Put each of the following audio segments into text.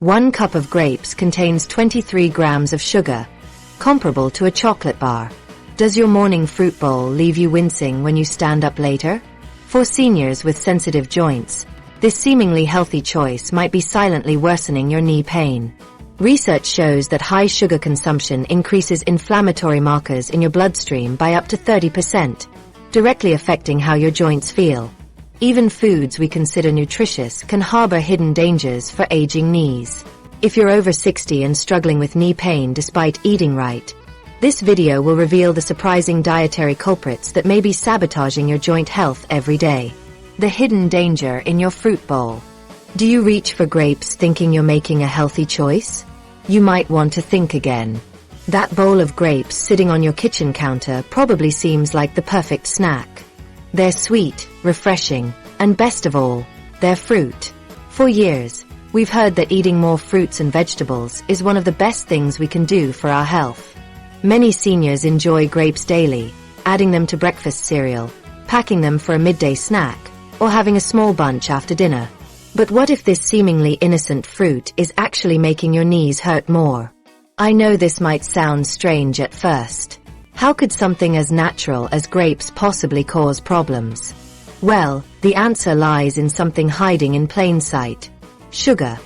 1 cup of grapes contains 23 grams of sugar, comparable to a chocolate bar. Does your morning fruit bowl leave you wincing when you stand up later? For seniors with sensitive joints, this seemingly healthy choice might be silently worsening your knee pain. Research shows that high sugar consumption increases inflammatory markers in your bloodstream by up to 30%, directly affecting how your joints feel. Even foods we consider nutritious can harbor hidden dangers for aging knees. If you're over 60 and struggling with knee pain despite eating right, this video will reveal the surprising dietary culprits that may be sabotaging your joint health every day. The hidden danger in your fruit bowl. Do you reach for grapes thinking you're making a healthy choice? You might want to think again. That bowl of grapes sitting on your kitchen counter probably seems like the perfect snack. They're sweet, refreshing, and best of all, they're fruit. For years, we've heard that eating more fruits and vegetables is one of the best things we can do for our health. Many seniors enjoy grapes daily, adding them to breakfast cereal, packing them for a midday snack, or having a small bunch after dinner. But what if this seemingly innocent fruit is actually making your knees hurt more? I know this might sound strange at first. How could something as natural as grapes possibly cause problems? Well, the answer lies in something hiding in plain sight. Sugar.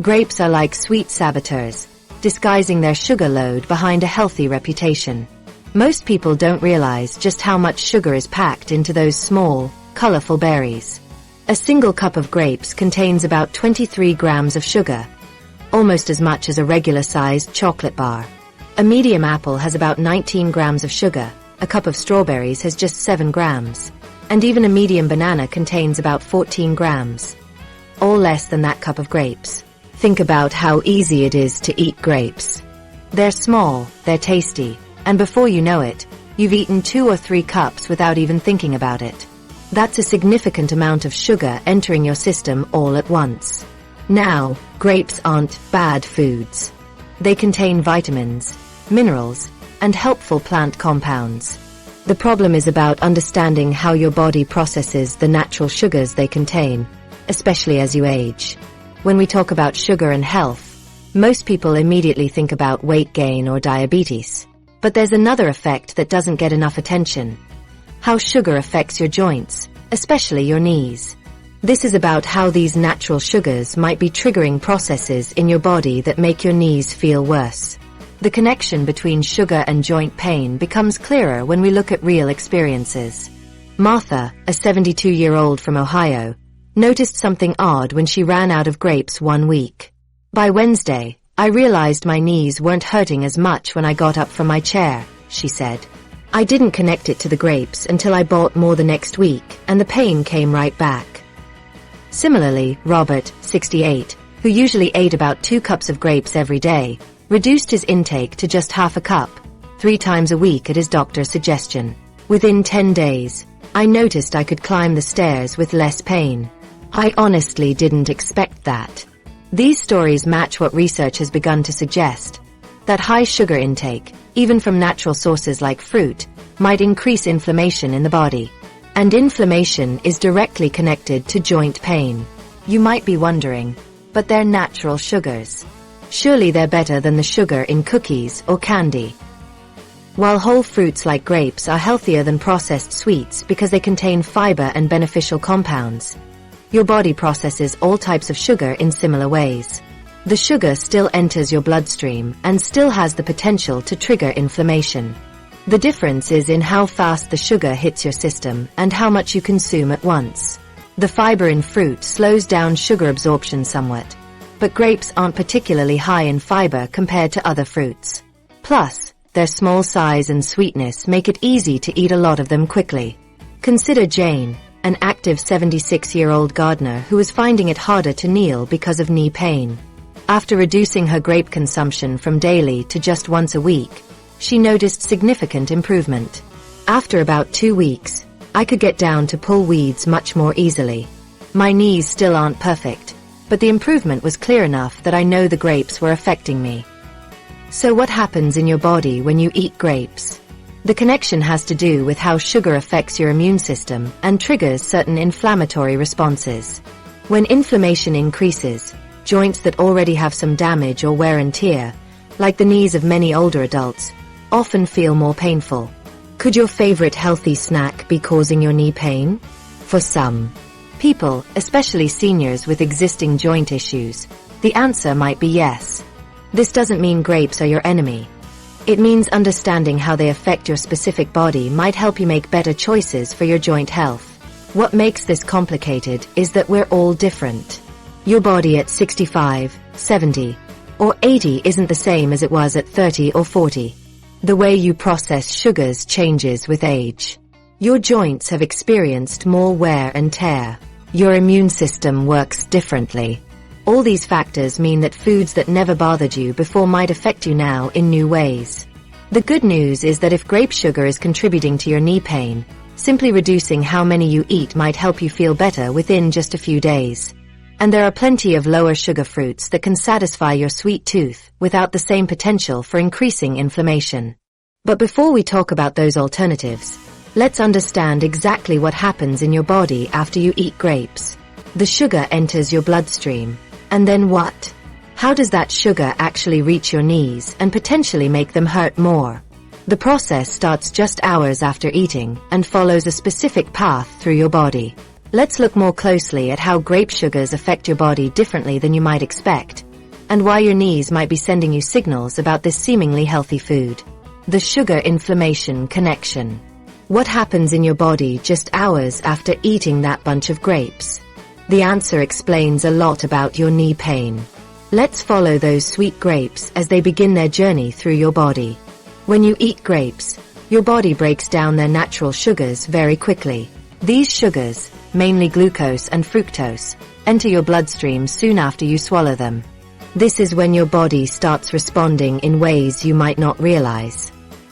Grapes are like sweet saboteurs, disguising their sugar load behind a healthy reputation. Most people don't realize just how much sugar is packed into those small, colorful berries. A single cup of grapes contains about 23 grams of sugar, almost as much as a regular-sized chocolate bar. A medium apple has about 19 grams of sugar, a cup of strawberries has just 7 grams, and even a medium banana contains about 14 grams. All less than that cup of grapes. Think about how easy it is to eat grapes. They're small, they're tasty, and before you know it, you've eaten 2 or 3 cups without even thinking about it. That's a significant amount of sugar entering your system all at once. Now, grapes aren't bad foods. They contain vitamins, minerals, and helpful plant compounds. The problem is about understanding how your body processes the natural sugars they contain, especially as you age. When we talk about sugar and health, most people immediately think about weight gain or diabetes. But there's another effect that doesn't get enough attention. How sugar affects your joints, especially your knees. This is about how these natural sugars might be triggering processes in your body that make your knees feel worse. The connection between sugar and joint pain becomes clearer when we look at real experiences. Martha, a 72-year-old from Ohio, noticed something odd when she ran out of grapes one week. By Wednesday, I realized my knees weren't hurting as much when I got up from my chair, she said. I didn't connect it to the grapes until I bought more the next week, and the pain came right back. Similarly, Robert, 68, who usually ate about 2 cups of grapes every day, reduced his intake to just half a cup, 3 times a week at his doctor's suggestion. Within 10 days, I noticed I could climb the stairs with less pain. I honestly didn't expect that. These stories match what research has begun to suggest, that high sugar intake, even from natural sources like fruit, might increase inflammation in the body. And inflammation is directly connected to joint pain. You might be wondering, but they're natural sugars. Surely they're better than the sugar in cookies or candy. While whole fruits like grapes are healthier than processed sweets because they contain fiber and beneficial compounds, your body processes all types of sugar in similar ways. The sugar still enters your bloodstream and still has the potential to trigger inflammation. The difference is in how fast the sugar hits your system and how much you consume at once. The fiber in fruit slows down sugar absorption somewhat, but grapes aren't particularly high in fiber compared to other fruits. Plus, their small size and sweetness make it easy to eat a lot of them quickly. Consider Jane, an active 76-year-old gardener who is finding it harder to kneel because of knee pain. After reducing her grape consumption from daily to just once a week, she noticed significant improvement. After about 2 weeks, I could get down to pull weeds much more easily. My knees still aren't perfect, but the improvement was clear enough that I know the grapes were affecting me. So what happens in your body when you eat grapes? The connection has to do with how sugar affects your immune system and triggers certain inflammatory responses. When inflammation increases, joints that already have some damage or wear and tear, like the knees of many older adults, often feel more painful. Could your favorite healthy snack be causing your knee pain? For some people, especially seniors with existing joint issues, the answer might be yes. This doesn't mean grapes are your enemy. It means understanding how they affect your specific body might help you make better choices for your joint health. What makes this complicated is that we're all different. Your body at 65, 70, or 80 isn't the same as it was at 30 or 40. The way you process sugars changes with age. Your joints have experienced more wear and tear. Your immune system works differently. All these factors mean that foods that never bothered you before might affect you now in new ways. The good news is that if grape sugar is contributing to your knee pain, simply reducing how many you eat might help you feel better within just a few days. And there are plenty of lower sugar fruits that can satisfy your sweet tooth without the same potential for increasing inflammation. But before we talk about those alternatives, let's understand exactly what happens in your body after you eat grapes. The sugar enters your bloodstream. And then what? How does that sugar actually reach your knees and potentially make them hurt more? The process starts just hours after eating and follows a specific path through your body. Let's look more closely at how grape sugars affect your body differently than you might expect, and why your knees might be sending you signals about this seemingly healthy food. The sugar-inflammation connection. What happens in your body just hours after eating that bunch of grapes? The answer explains a lot about your knee pain. Let's follow those sweet grapes as they begin their journey through your body. When you eat grapes, your body breaks down their natural sugars very quickly. These sugars, mainly glucose and fructose, enter your bloodstream soon after you swallow them. This is when your body starts responding in ways you might not realize.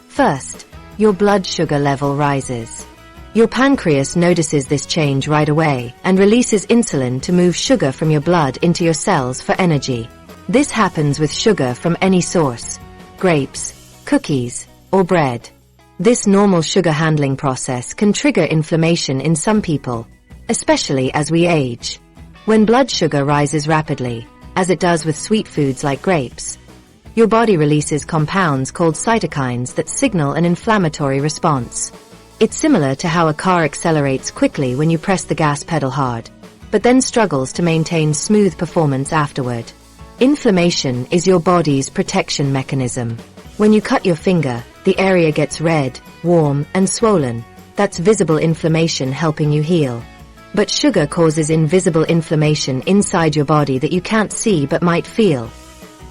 First, your blood sugar level rises. Your pancreas notices this change right away and releases insulin to move sugar from your blood into your cells for energy. This happens with sugar from any source: grapes, cookies, or bread. This normal sugar handling process can trigger inflammation in some people, especially as we age. When blood sugar rises rapidly, as it does with sweet foods like grapes, your body releases compounds called cytokines that signal an inflammatory response. It's similar to how a car accelerates quickly when you press the gas pedal hard, but then struggles to maintain smooth performance afterward. Inflammation is your body's protection mechanism. When you cut your finger, the area gets red, warm, and swollen. That's visible inflammation helping you heal. But sugar causes invisible inflammation inside your body that you can't see but might feel,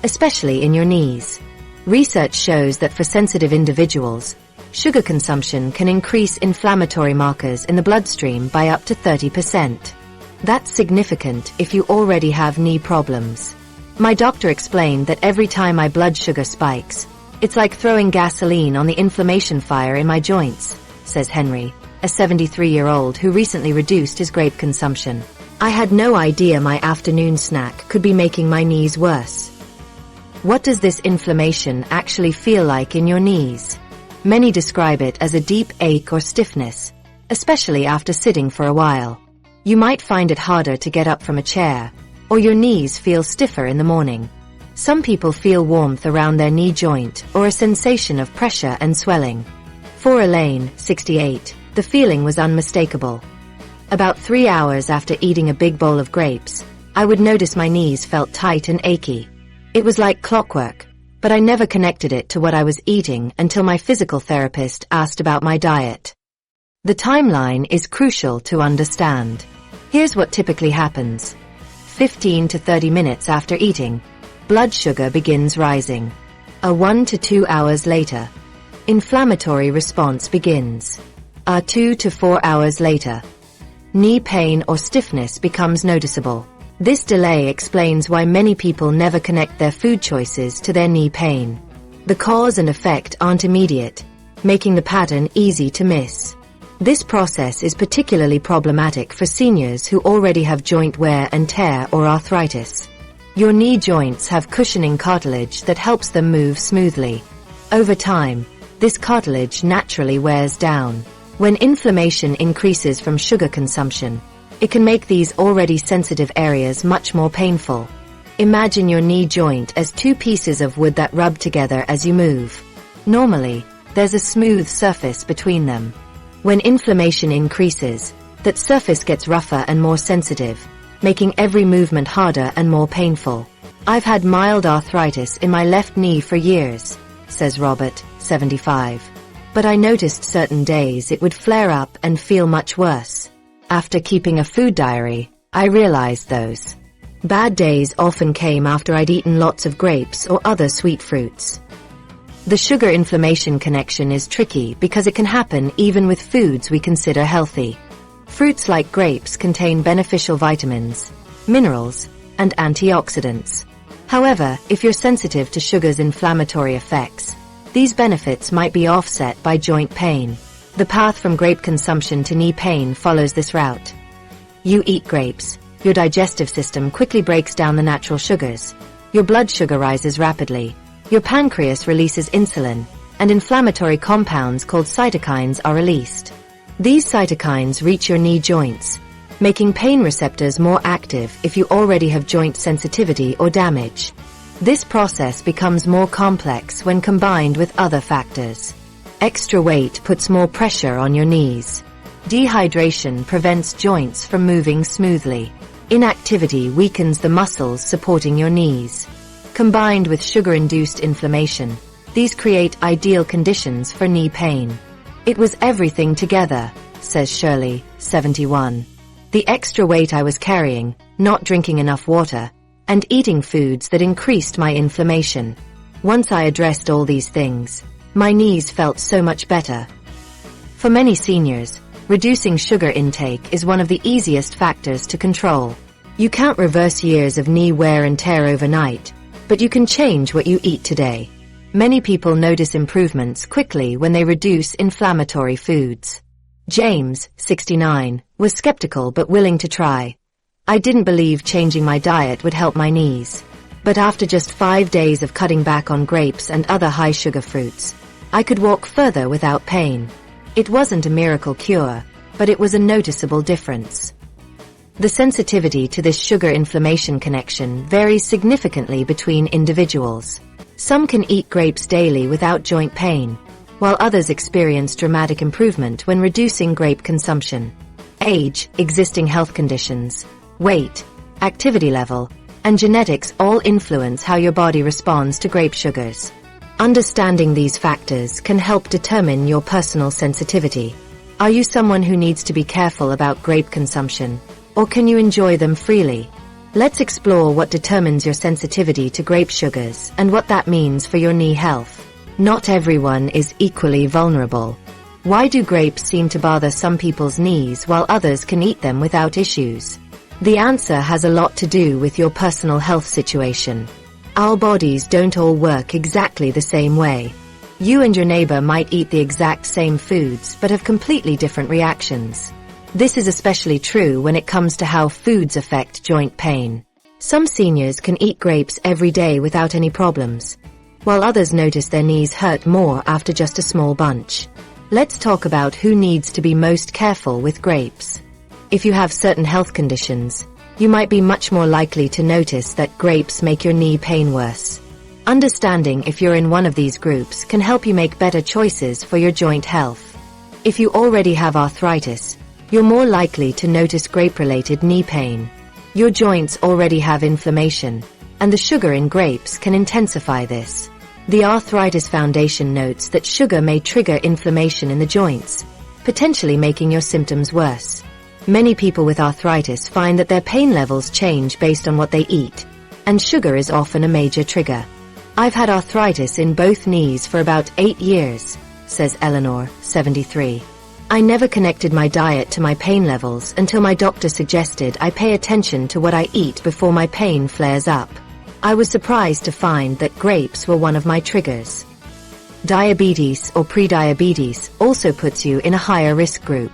especially in your knees. Research shows that for sensitive individuals, sugar consumption can increase inflammatory markers in the bloodstream by up to 30%. That's significant if you already have knee problems. My doctor explained that every time my blood sugar spikes, it's like throwing gasoline on the inflammation fire in my joints, says Henry, a 73-year-old who recently reduced his grape consumption. I had no idea my afternoon snack could be making my knees worse. What does this inflammation actually feel like in your knees? Many describe it as a deep ache or stiffness, especially after sitting for a while. You might find it harder to get up from a chair, or your knees feel stiffer in the morning. Some people feel warmth around their knee joint or a sensation of pressure and swelling. For Elaine, 68, the feeling was unmistakable. About 3 hours after eating a big bowl of grapes, I would notice my knees felt tight and achy. It was like clockwork, but I never connected it to what I was eating until my physical therapist asked about my diet. The timeline is crucial to understand. Here's what typically happens. 15 to 30 minutes after eating, blood sugar begins rising. 1 to 2 hours later, inflammatory response begins. 2 to 4 hours later, knee pain or stiffness becomes noticeable. This delay explains why many people never connect their food choices to their knee pain. The cause and effect aren't immediate, making the pattern easy to miss. This process is particularly problematic for seniors who already have joint wear and tear or arthritis. Your knee joints have cushioning cartilage that helps them move smoothly. Over time, this cartilage naturally wears down. When inflammation increases from sugar consumption, it can make these already sensitive areas much more painful. Imagine your knee joint as two pieces of wood that rub together as you move. Normally, there's a smooth surface between them. When inflammation increases, that surface gets rougher and more sensitive, making every movement harder and more painful. I've had mild arthritis in my left knee for years, says Robert, 75. But I noticed certain days it would flare up and feel much worse. After keeping a food diary, I realized those bad days often came after I'd eaten lots of grapes or other sweet fruits. The sugar-inflammation connection is tricky because it can happen even with foods we consider healthy. Fruits like grapes contain beneficial vitamins, minerals, and antioxidants. However, if you're sensitive to sugar's inflammatory effects, these benefits might be offset by joint pain. The path from grape consumption to knee pain follows this route. You eat grapes, your digestive system quickly breaks down the natural sugars. Your blood sugar rises rapidly. Your pancreas releases insulin, and inflammatory compounds called cytokines are released. These cytokines reach your knee joints, making pain receptors more active if you already have joint sensitivity or damage. This process becomes more complex when combined with other factors. Extra weight puts more pressure on your knees. Dehydration prevents joints from moving smoothly. Inactivity weakens the muscles supporting your knees. Combined with sugar-induced inflammation, these create ideal conditions for knee pain. It was everything together, says Shirley, 71. The extra weight I was carrying, not drinking enough water, and eating foods that increased my inflammation. Once I addressed all these things, my knees felt so much better. For many seniors, reducing sugar intake is one of the easiest factors to control. You can't reverse years of knee wear and tear overnight, but you can change what you eat today. Many people notice improvements quickly when they reduce inflammatory foods. James, 69, was skeptical but willing to try. I didn't believe changing my diet would help my knees. But after just 5 days of cutting back on grapes and other high-sugar fruits, I could walk further without pain. It wasn't a miracle cure, but it was a noticeable difference. The sensitivity to this sugar-inflammation connection varies significantly between individuals. Some can eat grapes daily without joint pain, while others experience dramatic improvement when reducing grape consumption. Age, existing health conditions, weight, activity level, and genetics all influence how your body responds to grape sugars. Understanding these factors can help determine your personal sensitivity. Are you someone who needs to be careful about grape consumption, or can you enjoy them freely? Let's explore what determines your sensitivity to grape sugars and what that means for your knee health. Not everyone is equally vulnerable. Why do grapes seem to bother some people's knees while others can eat them without issues? The answer has a lot to do with your personal health situation. Our bodies don't all work exactly the same way. You and your neighbor might eat the exact same foods but have completely different reactions. This is especially true when it comes to how foods affect joint pain. Some seniors can eat grapes every day without any problems, while others notice their knees hurt more after just a small bunch. Let's talk about who needs to be most careful with grapes. If you have certain health conditions, you might be much more likely to notice that grapes make your knee pain worse. Understanding if you're in one of these groups can help you make better choices for your joint health. If you already have arthritis, you're more likely to notice grape-related knee pain. Your joints already have inflammation, and the sugar in grapes can intensify this. The Arthritis Foundation notes that sugar may trigger inflammation in the joints, potentially making your symptoms worse. Many people with arthritis find that their pain levels change based on what they eat, and sugar is often a major trigger. I've had arthritis in both knees for about 8 years, says Eleanor, 73. I never connected my diet to my pain levels until my doctor suggested I pay attention to what I eat before my pain flares up. I was surprised to find that grapes were one of my triggers. Diabetes or prediabetes also puts you in a higher risk group.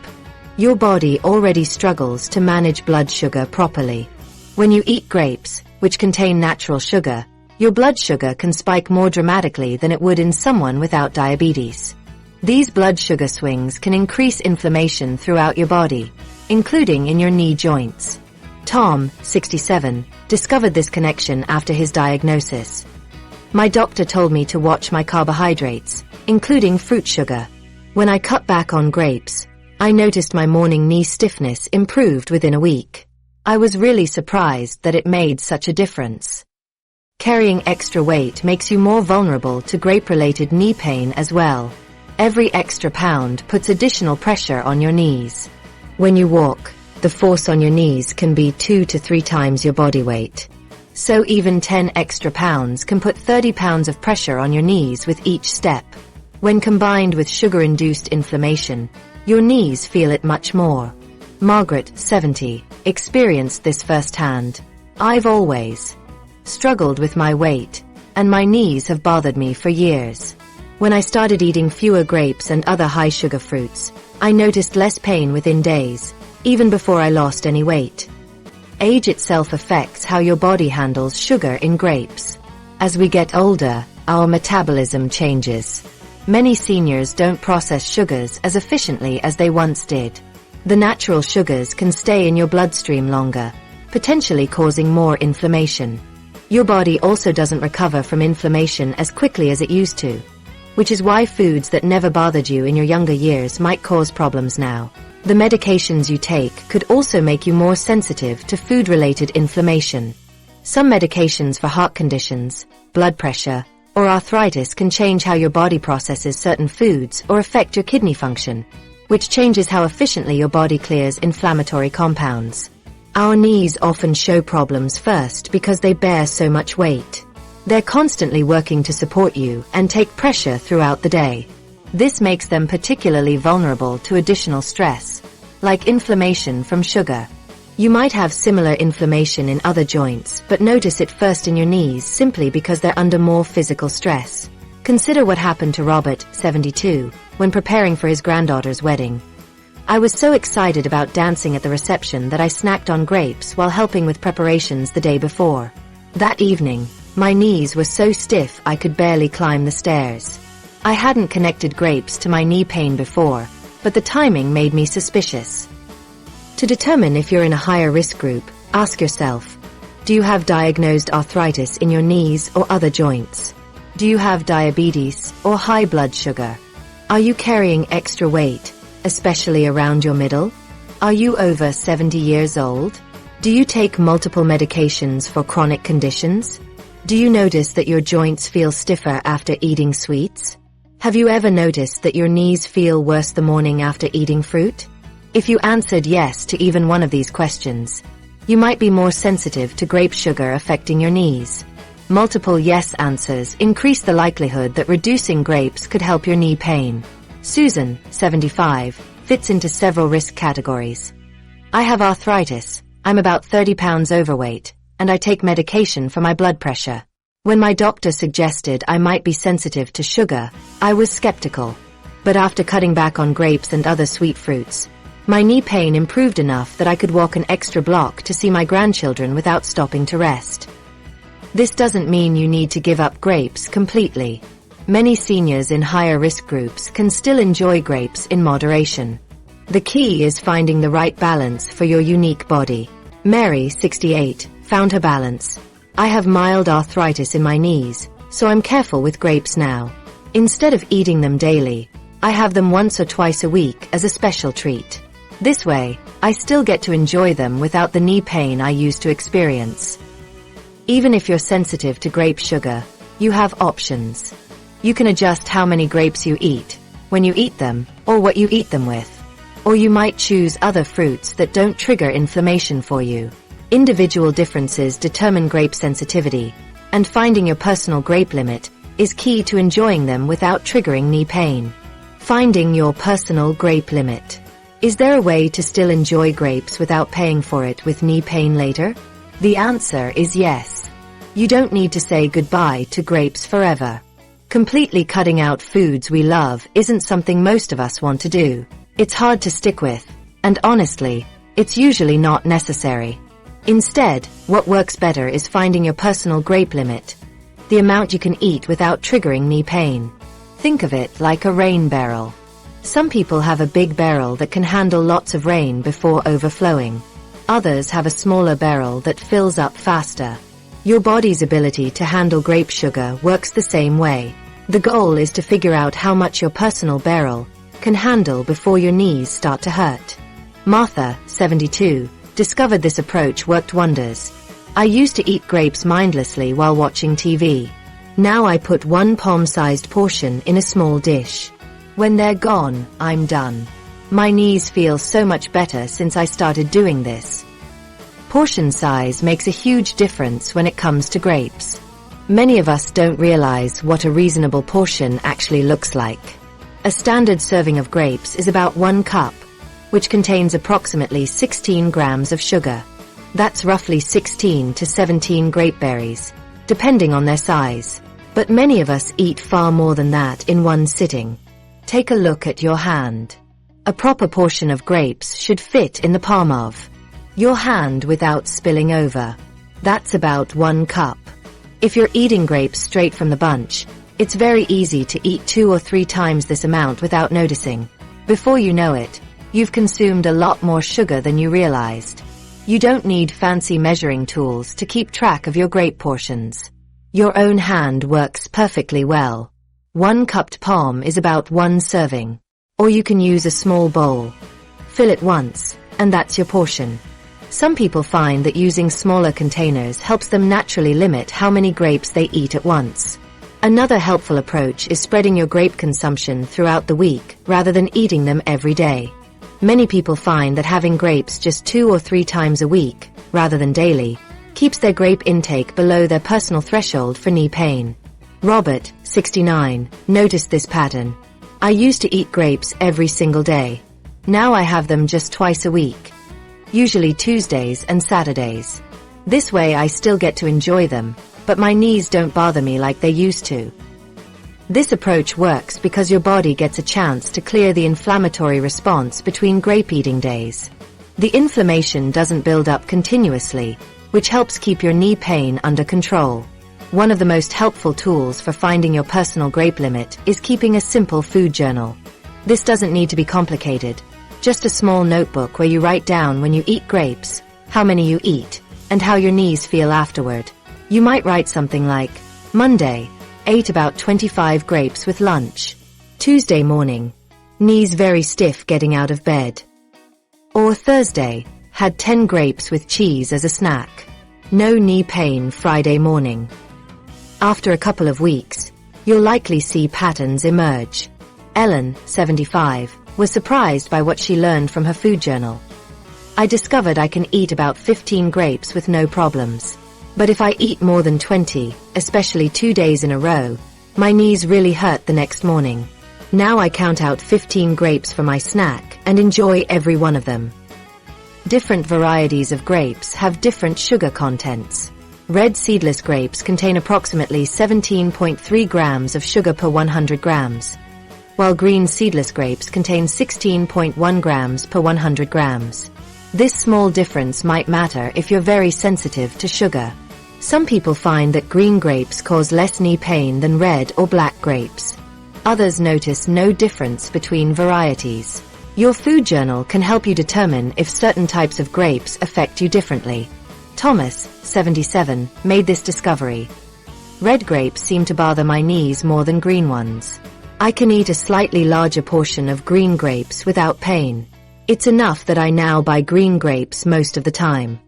Your body already struggles to manage blood sugar properly. When you eat grapes, which contain natural sugar, your blood sugar can spike more dramatically than it would in someone without diabetes. These blood sugar swings can increase inflammation throughout your body, including in your knee joints. Tom, 67, discovered this connection after his diagnosis. My doctor told me to watch my carbohydrates, including fruit sugar. When I cut back on grapes, I noticed my morning knee stiffness improved within a week. I was really surprised that it made such a difference. Carrying extra weight makes you more vulnerable to grape-related knee pain as well. Every extra pound puts additional pressure on your knees. When you walk, the force on your knees can be 2 to 3 times your body weight. So even 10 extra pounds can put 30 pounds of pressure on your knees with each step. When combined with sugar-induced inflammation, your knees feel it much more. Margaret, 70, experienced this firsthand. I've always struggled with my weight, and my knees have bothered me for years. When I started eating fewer grapes and other high-sugar fruits, I noticed less pain within days, even before I lost any weight. Age itself affects how your body handles sugar in grapes. As we get older, our metabolism changes. Many seniors don't process sugars as efficiently as they once did. The natural sugars can stay in your bloodstream longer, potentially causing more inflammation. Your body also doesn't recover from inflammation as quickly as it used to, which is why foods that never bothered you in your younger years might cause problems now. The medications you take could also make you more sensitive to food-related inflammation. Some medications for heart conditions, blood pressure, or arthritis can change how your body processes certain foods or affect your kidney function, which changes how efficiently your body clears inflammatory compounds. Our knees often show problems first because they bear so much weight. They're constantly working to support you and take pressure throughout the day. This makes them particularly vulnerable to additional stress, like inflammation from sugar. You might have similar inflammation in other joints, but notice it first in your knees simply because they're under more physical stress. Consider what happened to Robert, 72, when preparing for his granddaughter's wedding. I was so excited about dancing at the reception that I snacked on grapes while helping with preparations the day before. That evening, my knees were so stiff I could barely climb the stairs. I hadn't connected grapes to my knee pain before, but the timing made me suspicious. To determine if you're in a higher risk group, ask yourself, do you have diagnosed arthritis in your knees or other joints? Do you have diabetes or high blood sugar? Are you carrying extra weight, especially around your middle? Are you over 70 years old? Do you take multiple medications for chronic conditions? Do you notice that your joints feel stiffer after eating sweets? Have you ever noticed that your knees feel worse the morning after eating fruit? If you answered yes to even one of these questions, you might be more sensitive to grape sugar affecting your knees. Multiple yes answers increase the likelihood that reducing grapes could help your knee pain. Susan, 75, fits into several risk categories. I have arthritis, I'm about 30 pounds overweight, and I take medication for my blood pressure. When my doctor suggested I might be sensitive to sugar, I was skeptical. But after cutting back on grapes and other sweet fruits, my knee pain improved enough that I could walk an extra block to see my grandchildren without stopping to rest. This doesn't mean you need to give up grapes completely. Many seniors in higher risk groups can still enjoy grapes in moderation. The key is finding the right balance for your unique body. Mary, 68, found her balance. I have mild arthritis in my knees, so I'm careful with grapes now. Instead of eating them daily, I have them once or twice a week as a special treat. This way, I still get to enjoy them without the knee pain I used to experience. Even if you're sensitive to grape sugar, you have options. You can adjust how many grapes you eat, when you eat them, or what you eat them with. Or you might choose other fruits that don't trigger inflammation for you. Individual differences determine grape sensitivity, and finding your personal grape limit is key to enjoying them without triggering knee pain. Finding your personal grape limit. Is there a way to still enjoy grapes without paying for it with knee pain later? The answer is yes. You don't need to say goodbye to grapes forever. Completely cutting out foods we love isn't something most of us want to do. It's hard to stick with, and honestly, it's usually not necessary. Instead, what works better is finding your personal grape limit, the amount you can eat without triggering knee pain. Think of it like a rain barrel. Some people have a big barrel that can handle lots of rain before overflowing. Others have a smaller barrel that fills up faster. Your body's ability to handle grape sugar works the same way. The goal is to figure out how much your personal barrel can handle before your knees start to hurt. Martha, 72, discovered this approach worked wonders. I used to eat grapes mindlessly while watching TV. Now I put one palm-sized portion in a small dish. When they're gone, I'm done. My knees feel so much better since I started doing this. Portion size makes a huge difference when it comes to grapes. Many of us don't realize what a reasonable portion actually looks like. A standard serving of grapes is about 1 cup, which contains approximately 16 grams of sugar. That's roughly 16 to 17 grape berries, depending on their size. But many of us eat far more than that in one sitting. Take a look at your hand. A proper portion of grapes should fit in the palm of your hand without spilling over. That's about 1 cup. If you're eating grapes straight from the bunch, it's very easy to eat 2 or 3 times this amount without noticing. Before you know it, you've consumed a lot more sugar than you realized. You don't need fancy measuring tools to keep track of your grape portions. Your own hand works perfectly well. 1 cupped palm is about 1 serving. Or you can use a small bowl. Fill it once, and that's your portion. Some people find that using smaller containers helps them naturally limit how many grapes they eat at once. Another helpful approach is spreading your grape consumption throughout the week rather than eating them every day. Many people find that having grapes just 2 or 3 times a week, rather than daily, keeps their grape intake below their personal threshold for knee pain. Robert, 69, noticed this pattern. I used to eat grapes every single day. Now I have them just twice a week. Usually Tuesdays and Saturdays. This way I still get to enjoy them, but my knees don't bother me like they used to. This approach works because your body gets a chance to clear the inflammatory response between grape eating days. The inflammation doesn't build up continuously, which helps keep your knee pain under control. One of the most helpful tools for finding your personal grape limit is keeping a simple food journal. This doesn't need to be complicated. Just a small notebook where you write down when you eat grapes, how many you eat, and how your knees feel afterward. You might write something like, Monday, ate about 25 grapes with lunch. Tuesday morning, knees very stiff getting out of bed. Or Thursday, had 10 grapes with cheese as a snack. No knee pain Friday morning. After a couple of weeks, you'll likely see patterns emerge. Ellen, 75, was surprised by what she learned from her food journal. I discovered I can eat about 15 grapes with no problems. But if I eat more than 20, especially 2 days in a row, my knees really hurt the next morning. Now I count out 15 grapes for my snack and enjoy every one of them. Different varieties of grapes have different sugar contents. Red seedless grapes contain approximately 17.3 grams of sugar per 100 grams, while green seedless grapes contain 16.1 grams per 100 grams. This small difference might matter if you're very sensitive to sugar. Some people find that green grapes cause less knee pain than red or black grapes. Others notice no difference between varieties. Your food journal can help you determine if certain types of grapes affect you differently. Thomas, 77, made this discovery. Red grapes seem to bother my knees more than green ones. I can eat a slightly larger portion of green grapes without pain. It's enough that I now buy green grapes most of the time.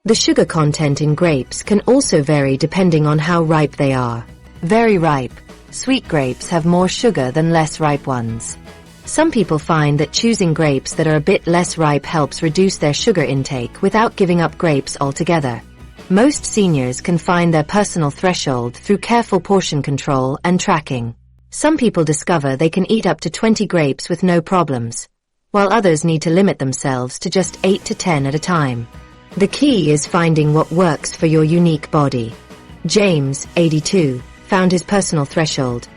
The sugar content in grapes can also vary depending on how ripe they are. Very ripe, sweet grapes have more sugar than less ripe ones. Some people find that choosing grapes that are a bit less ripe helps reduce their sugar intake without giving up grapes altogether. Most seniors can find their personal threshold through careful portion control and tracking. Some people discover they can eat up to 20 grapes with no problems, while others need to limit themselves to just 8 to 10 at a time. The key is finding what works for your unique body. James, 82, found his personal threshold.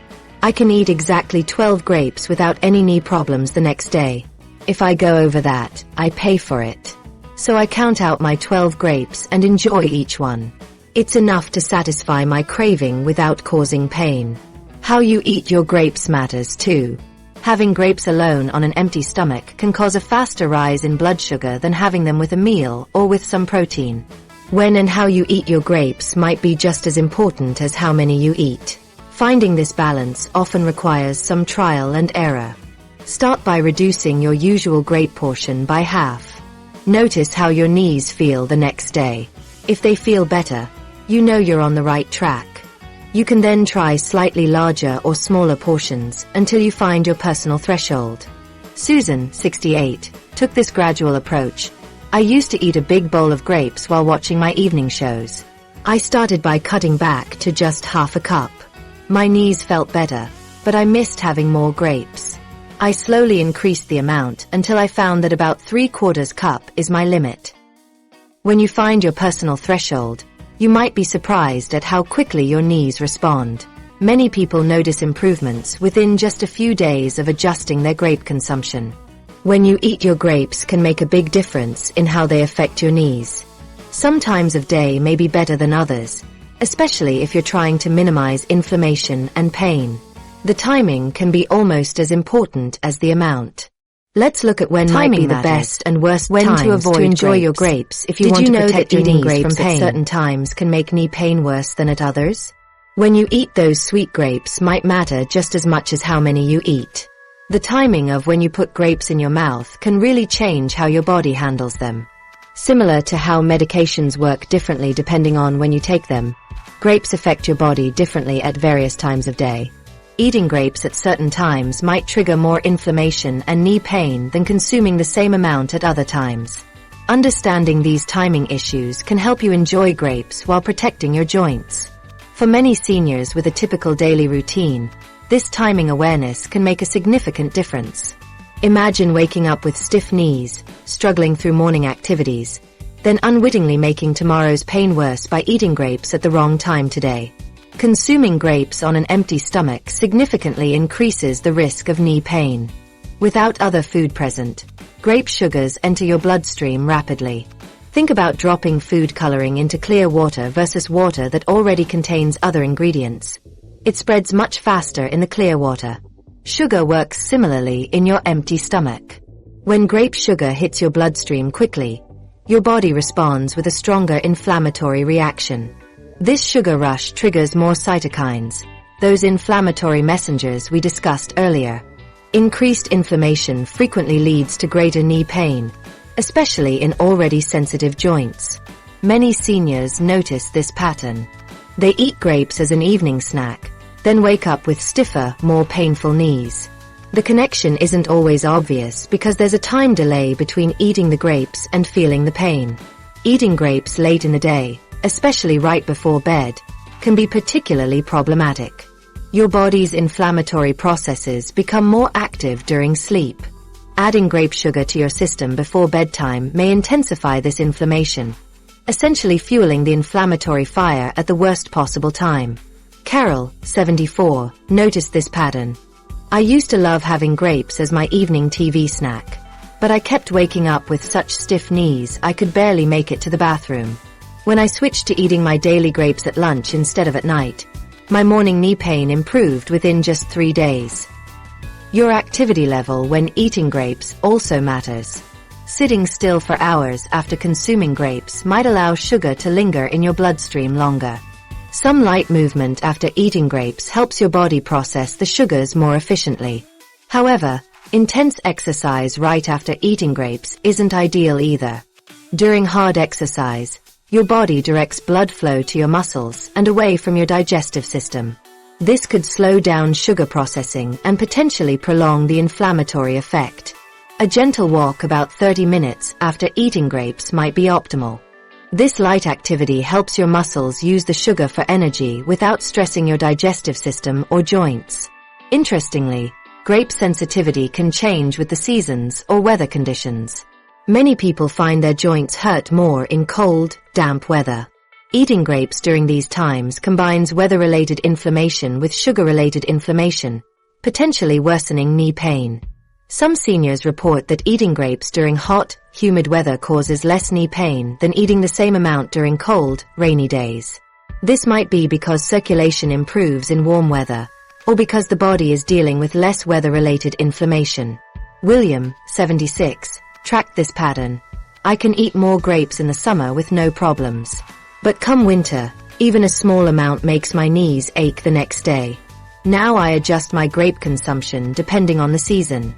I can eat exactly 12 grapes without any knee problems the next day. If I go over that, I pay for it. So I count out my 12 grapes and enjoy each one. It's enough to satisfy my craving without causing pain. How you eat your grapes matters too. Having grapes alone on an empty stomach can cause a faster rise in blood sugar than having them with a meal or with some protein. When and how you eat your grapes might be just as important as how many you eat. Finding this balance often requires some trial and error. Start by reducing your usual grape portion by half. Notice how your knees feel the next day. If they feel better, you know you're on the right track. You can then try slightly larger or smaller portions until you find your personal threshold. Susan, 68, took this gradual approach. I used to eat a big bowl of grapes while watching my evening shows. I started by cutting back to just half a cup. My knees felt better, but I missed having more grapes. I slowly increased the amount until I found that about 3/4 cup is my limit. When you find your personal threshold, you might be surprised at how quickly your knees respond. Many people notice improvements within just a few days of adjusting their grape consumption. When you eat your grapes can make a big difference in how they affect your knees. Some times of day may be better than others, especially if you're trying to minimize inflammation and pain. The timing can be almost as important as the amount. Let's look at when might be the best and worst times to avoid to enjoy your grapes if you want to protect your knees from pain. At certain times can make knee pain worse than at others? When you eat those sweet grapes might matter just as much as how many you eat. The timing of when you put grapes in your mouth can really change how your body handles them. Similar to how medications work differently depending on when you take them, grapes affect your body differently at various times of day. Eating grapes at certain times might trigger more inflammation and knee pain than consuming the same amount at other times. Understanding these timing issues can help you enjoy grapes while protecting your joints. For many seniors with a typical daily routine, this timing awareness can make a significant difference. Imagine waking up with stiff knees, struggling through morning activities, then unwittingly making tomorrow's pain worse by eating grapes at the wrong time today. Consuming grapes on an empty stomach significantly increases the risk of knee pain. Without other food present, grape sugars enter your bloodstream rapidly. Think about dropping food coloring into clear water versus water that already contains other ingredients. It spreads much faster in the clear water. Sugar works similarly in your empty stomach. When grape sugar hits your bloodstream quickly, your body responds with a stronger inflammatory reaction. This sugar rush triggers more cytokines, those inflammatory messengers we discussed earlier. Increased inflammation frequently leads to greater knee pain, especially in already sensitive joints. Many seniors notice this pattern. They eat grapes as an evening snack, then wake up with stiffer, more painful knees. The connection isn't always obvious because there's a time delay between eating the grapes and feeling the pain. Eating grapes late in the day, especially right before bed, can be particularly problematic. Your body's inflammatory processes become more active during sleep. Adding grape sugar to your system before bedtime may intensify this inflammation, essentially fueling the inflammatory fire at the worst possible time. Carol, 74, noticed this pattern. I used to love having grapes as my evening TV snack, but I kept waking up with such stiff knees I could barely make it to the bathroom. When I switched to eating my daily grapes at lunch instead of at night, my morning knee pain improved within just 3 days. Your activity level when eating grapes also matters. Sitting still for hours after consuming grapes might allow sugar to linger in your bloodstream longer. Some light movement after eating grapes helps your body process the sugars more efficiently. However, intense exercise right after eating grapes isn't ideal either. During hard exercise, your body directs blood flow to your muscles and away from your digestive system. This could slow down sugar processing and potentially prolong the inflammatory effect. A gentle walk about 30 minutes after eating grapes might be optimal. This light activity helps your muscles use the sugar for energy without stressing your digestive system or joints. Interestingly, grape sensitivity can change with the seasons or weather conditions. Many people find their joints hurt more in cold, damp weather. Eating grapes during these times combines weather-related inflammation with sugar-related inflammation, potentially worsening knee pain. Some seniors report that eating grapes during hot, humid weather causes less knee pain than eating the same amount during cold, rainy days. This might be because circulation improves in warm weather, or because the body is dealing with less weather-related inflammation. William, 76, tracked this pattern. I can eat more grapes in the summer with no problems. But come winter, even a small amount makes my knees ache the next day. Now I adjust my grape consumption depending on the season.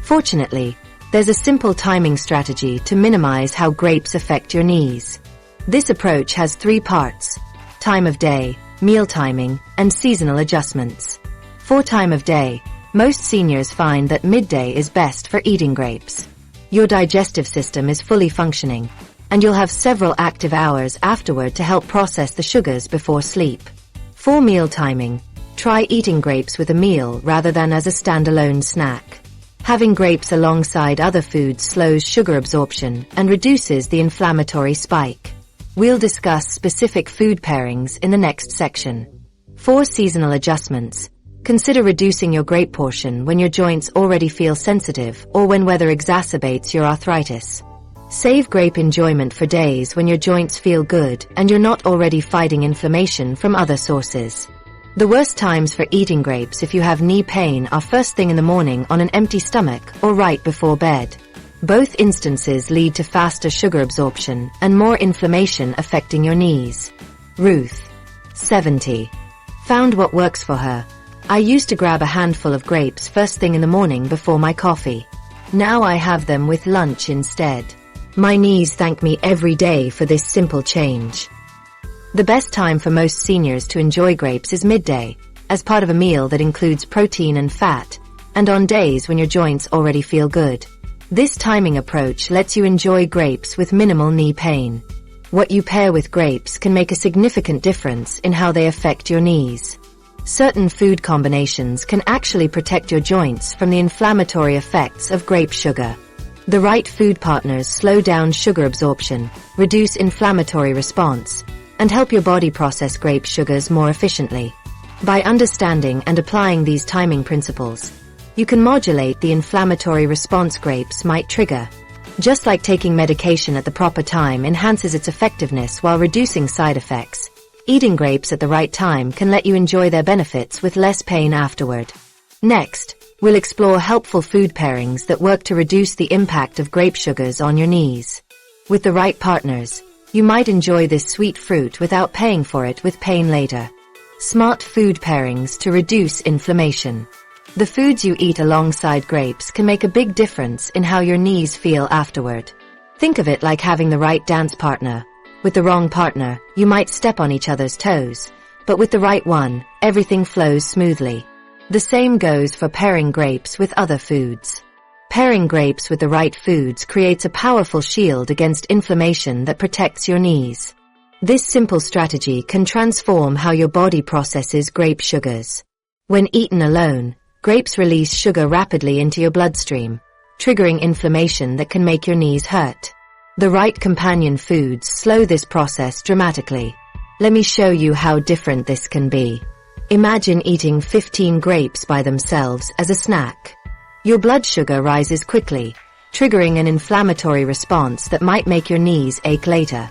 Fortunately, there's a simple timing strategy to minimize how grapes affect your knees. This approach has 3 parts: time of day, meal timing, and seasonal adjustments. For time of day, most seniors find that midday is best for eating grapes. Your digestive system is fully functioning, and you'll have several active hours afterward to help process the sugars before sleep. For meal timing, try eating grapes with a meal rather than as a standalone snack. Having grapes alongside other foods slows sugar absorption and reduces the inflammatory spike. We'll discuss specific food pairings in the next section. For seasonal adjustments, consider reducing your grape portion when your joints already feel sensitive or when weather exacerbates your arthritis. Save grape enjoyment for days when your joints feel good and you're not already fighting inflammation from other sources. The worst times for eating grapes if you have knee pain are first thing in the morning on an empty stomach or right before bed. Both instances lead to faster sugar absorption and more inflammation affecting your knees. Ruth, 70, found what works for her. I used to grab a handful of grapes first thing in the morning before my coffee. Now I have them with lunch instead. My knees thank me every day for this simple change. The best time for most seniors to enjoy grapes is midday, as part of a meal that includes protein and fat, and on days when your joints already feel good. This timing approach lets you enjoy grapes with minimal knee pain. What you pair with grapes can make a significant difference in how they affect your knees. Certain food combinations can actually protect your joints from the inflammatory effects of grape sugar. The right food partners slow down sugar absorption, reduce inflammatory response, and help your body process grape sugars more efficiently. By understanding and applying these timing principles, you can modulate the inflammatory response grapes might trigger. Just like taking medication at the proper time enhances its effectiveness while reducing side effects, eating grapes at the right time can let you enjoy their benefits with less pain afterward. Next, we'll explore helpful food pairings that work to reduce the impact of grape sugars on your knees. With the right partners, you might enjoy this sweet fruit without paying for it with pain later. Smart food pairings to reduce inflammation. The foods you eat alongside grapes can make a big difference in how your knees feel afterward. Think of it like having the right dance partner. With the wrong partner, you might step on each other's toes, but with the right one, everything flows smoothly. The same goes for pairing grapes with other foods. Pairing grapes with the right foods creates a powerful shield against inflammation that protects your knees. This simple strategy can transform how your body processes grape sugars. When eaten alone, grapes release sugar rapidly into your bloodstream, triggering inflammation that can make your knees hurt. The right companion foods slow this process dramatically. Let me show you how different this can be. Imagine eating 15 grapes by themselves as a snack. Your blood sugar rises quickly, triggering an inflammatory response that might make your knees ache later.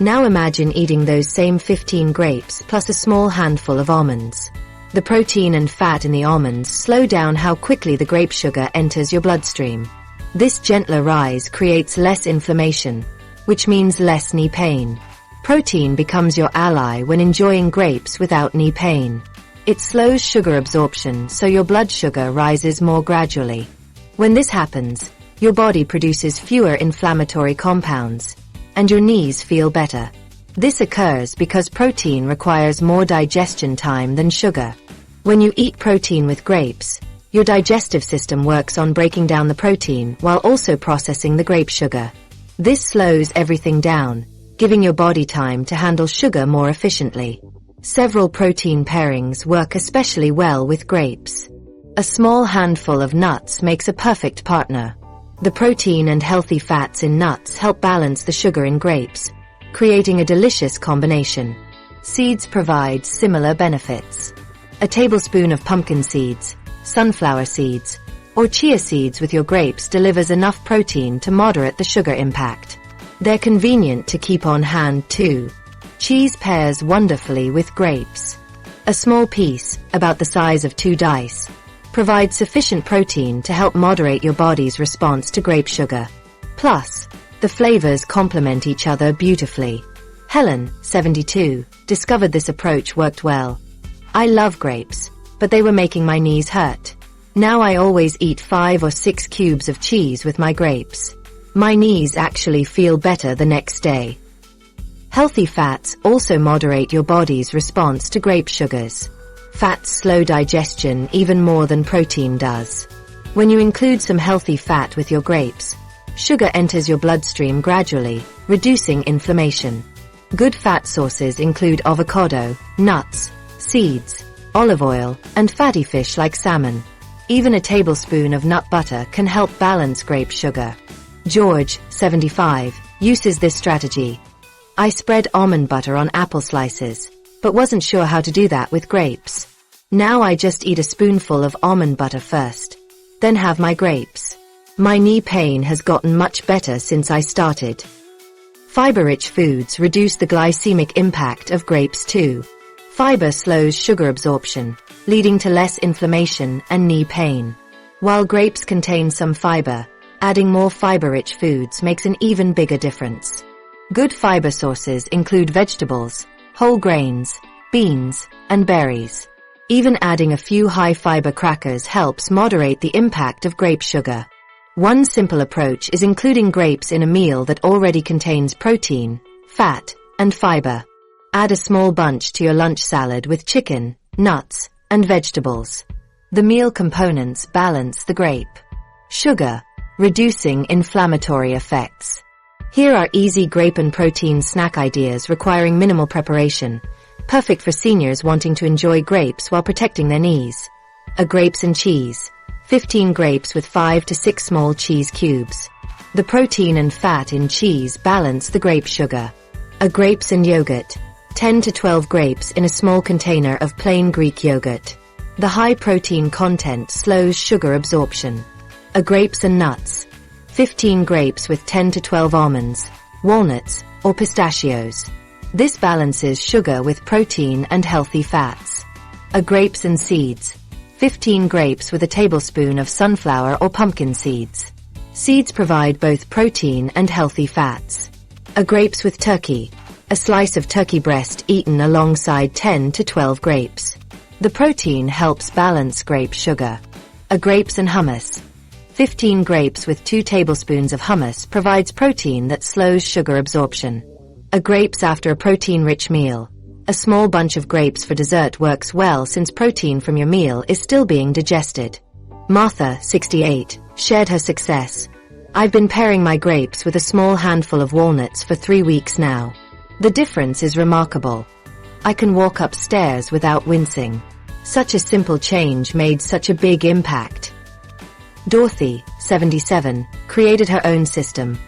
Now imagine eating those same 15 grapes plus a small handful of almonds. The protein and fat in the almonds slow down how quickly the grape sugar enters your bloodstream. This gentler rise creates less inflammation, which means less knee pain. Protein becomes your ally when enjoying grapes without knee pain. It slows sugar absorption so your blood sugar rises more gradually. When this happens, your body produces fewer inflammatory compounds, and your knees feel better. This occurs because protein requires more digestion time than sugar. When you eat protein with grapes, your digestive system works on breaking down the protein while also processing the grape sugar. This slows everything down, giving your body time to handle sugar more efficiently. Several protein pairings work especially well with grapes. A small handful of nuts makes a perfect partner. The protein and healthy fats in nuts help balance the sugar in grapes, creating a delicious combination. Seeds provide similar benefits. A tablespoon of pumpkin seeds, sunflower seeds, or chia seeds with your grapes delivers enough protein to moderate the sugar impact. They're convenient to keep on hand too. Cheese pairs wonderfully with grapes. A small piece, about the size of 2 dice, provide sufficient protein to help moderate your body's response to grape sugar. Plus, the flavors complement each other beautifully. Helen, 72, discovered this approach worked well. I love grapes, but they were making my knees hurt. Now I always eat 5 or 6 cubes of cheese with my grapes. My knees actually feel better the next day. Healthy fats also moderate your body's response to grape sugars. Fats slow digestion even more than protein does. When you include some healthy fat with your grapes, sugar enters your bloodstream gradually, reducing inflammation. Good fat sources include avocado, nuts, seeds, olive oil, and fatty fish like salmon. Even a tablespoon of nut butter can help balance grape sugar. George, 75, uses this strategy. I spread almond butter on apple slices, but wasn't sure how to do that with grapes. Now I just eat a spoonful of almond butter first, then have my grapes. My knee pain has gotten much better since I started. Fiber-rich foods reduce the glycemic impact of grapes too. Fiber slows sugar absorption, leading to less inflammation and knee pain. While grapes contain some fiber, adding more fiber-rich foods makes an even bigger difference. Good fiber sources include vegetables, whole grains, beans, and berries. Even adding a few high-fiber crackers helps moderate the impact of grape sugar. One simple approach is including grapes in a meal that already contains protein, fat, and fiber. Add a small bunch to your lunch salad with chicken, nuts, and vegetables. The meal components balance the grape. Sugar, reducing inflammatory effects. Here are easy grape and protein snack ideas requiring minimal preparation, perfect for seniors wanting to enjoy grapes while protecting their knees. A grapes and cheese. 15 grapes with 5 to 6 small cheese cubes. The protein and fat in cheese balance the grape sugar. A grapes and yogurt. 10 to 12 grapes in a small container of plain Greek yogurt. The high protein content slows sugar absorption. A grapes and nuts. 15 grapes with 10 to 12 almonds, walnuts, or pistachios. This balances sugar with protein and healthy fats. A grapes and seeds. 15 grapes with a tablespoon of sunflower or pumpkin seeds. Seeds provide both protein and healthy fats. A grapes with turkey. A slice of turkey breast eaten alongside 10 to 12 grapes. The protein helps balance grape sugar. A grapes and hummus. 15 grapes with 2 tablespoons of hummus provides protein that slows sugar absorption. A grapes after a protein-rich meal. A small bunch of grapes for dessert works well since protein from your meal is still being digested. Martha, 68, shared her success. I've been pairing my grapes with a small handful of walnuts for 3 weeks now. The difference is remarkable. I can walk upstairs without wincing. Such a simple change made such a big impact. Dorothy, 77, created her own system.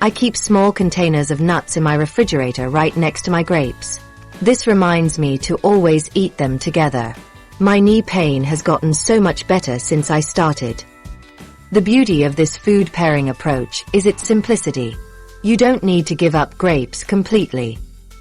I keep small containers of nuts in my refrigerator right next to my grapes. This reminds me to always eat them together. My knee pain has gotten so much better since I started. The beauty of this food pairing approach is its simplicity. You don't need to give up grapes completely.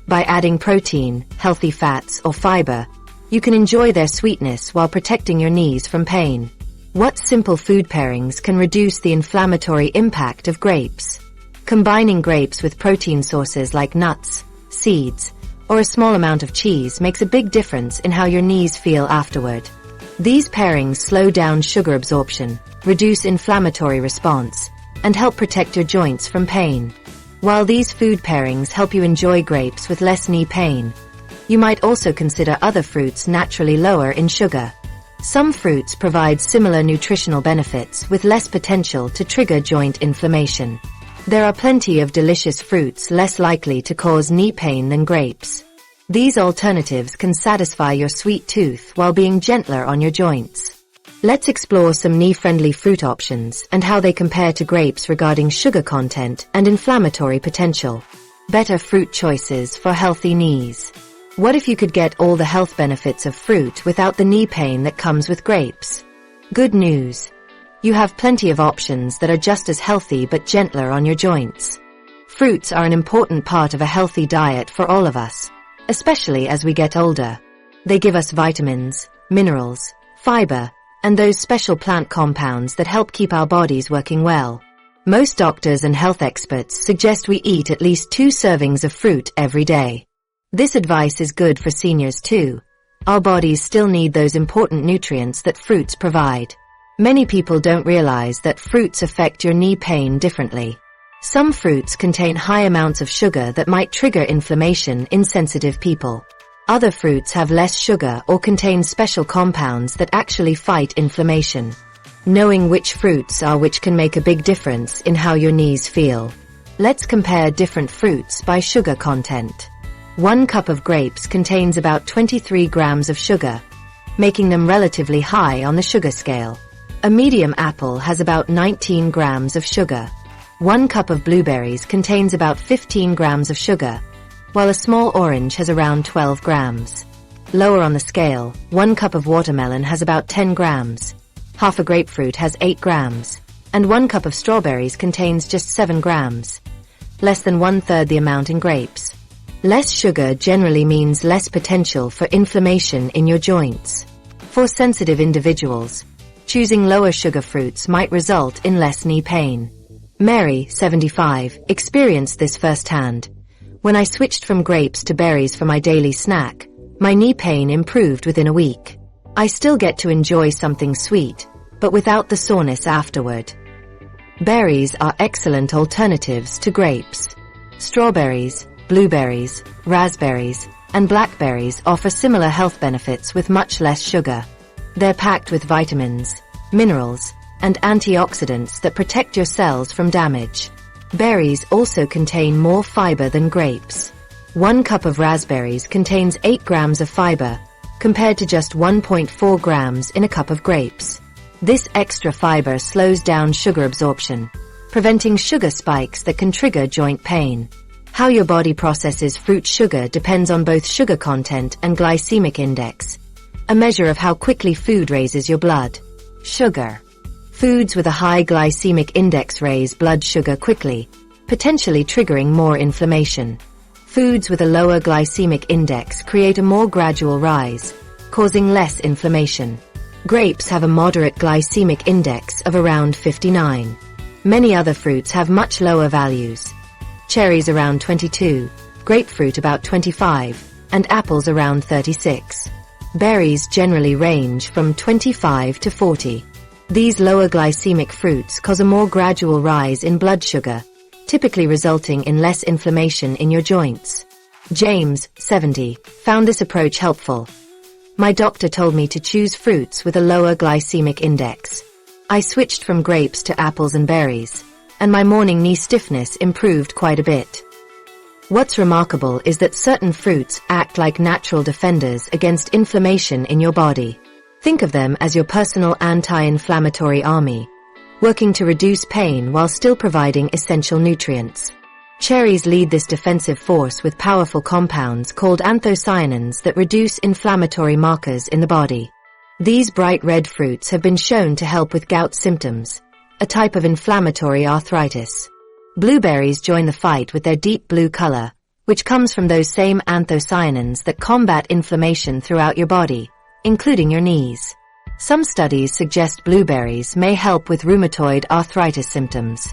By adding protein, healthy fats, or fiber, you can enjoy their sweetness while protecting your knees from pain. What simple food pairings can reduce the inflammatory impact of grapes? Combining grapes with protein sources like nuts, seeds, or a small amount of cheese makes a big difference in how your knees feel afterward. These pairings slow down sugar absorption, reduce inflammatory response, and help protect your joints from pain. While these food pairings help you enjoy grapes with less knee pain, you might also consider other fruits naturally lower in sugar. Some fruits provide similar nutritional benefits with less potential to trigger joint inflammation. There are plenty of delicious fruits less likely to cause knee pain than grapes. These alternatives can satisfy your sweet tooth while being gentler on your joints. Let's explore some knee-friendly fruit options and how they compare to grapes regarding sugar content and inflammatory potential. Better fruit choices for healthy knees. What if you could get all the health benefits of fruit without the knee pain that comes with grapes? Good news. You have plenty of options that are just as healthy but gentler on your joints. Fruits are an important part of a healthy diet for all of us, especially as we get older. They give us vitamins, minerals, fiber, and those special plant compounds that help keep our bodies working well. Most doctors and health experts suggest we eat at least 2 servings of fruit every day. This advice is good for seniors too. Our bodies still need those important nutrients that fruits provide. Many people don't realize that fruits affect your knee pain differently. Some fruits contain high amounts of sugar that might trigger inflammation in sensitive people. Other fruits have less sugar or contain special compounds that actually fight inflammation. Knowing which fruits are which can make a big difference in how your knees feel. Let's compare different fruits by sugar content. 1 cup of grapes contains about 23 grams of sugar, making them relatively high on the sugar scale. A medium apple has about 19 grams of sugar. 1 cup of blueberries contains about 15 grams of sugar, while a small orange has around 12 grams. Lower on the scale, 1 cup of watermelon has about 10 grams. Half a grapefruit has 8 grams, and 1 cup of strawberries contains just 7 grams, less than 1/3 the amount in grapes. Less sugar generally means less potential for inflammation in your joints. For sensitive individuals, choosing lower sugar fruits might result in less knee pain. Mary, 75, experienced this firsthand. When I switched from grapes to berries for my daily snack, my knee pain improved within a week. I still get to enjoy something sweet, but without the soreness afterward. Berries are excellent alternatives to grapes. Strawberries, blueberries, raspberries, and blackberries offer similar health benefits with much less sugar. They're packed with vitamins, minerals, and antioxidants that protect your cells from damage. Berries also contain more fiber than grapes. 1 cup of raspberries contains 8 grams of fiber, compared to just 1.4 grams in a cup of grapes. This extra fiber slows down sugar absorption, preventing sugar spikes that can trigger joint pain. How your body processes fruit sugar depends on both sugar content and glycemic index, a measure of how quickly food raises your blood sugar. Foods with a high glycemic index raise blood sugar quickly, potentially triggering more inflammation. Foods with a lower glycemic index create a more gradual rise, causing less inflammation. Grapes have a moderate glycemic index of around 59. Many other fruits have much lower values. Cherries around 22, grapefruit about 25, and apples around 36. Berries generally range from 25 to 40. These lower glycemic fruits cause a more gradual rise in blood sugar, typically resulting in less inflammation in your joints. James, 70, found this approach helpful. My doctor told me to choose fruits with a lower glycemic index. I switched from grapes to apples and berries, and my morning knee stiffness improved quite a bit. What's remarkable is that certain fruits act like natural defenders against inflammation in your body. Think of them as your personal anti-inflammatory army, working to reduce pain while still providing essential nutrients. Cherries lead this defensive force with powerful compounds called anthocyanins that reduce inflammatory markers in the body. These bright red fruits have been shown to help with gout symptoms, a type of inflammatory arthritis. Blueberries join the fight with their deep blue color, which comes from those same anthocyanins that combat inflammation throughout your body, including your knees. Some studies suggest blueberries may help with rheumatoid arthritis symptoms.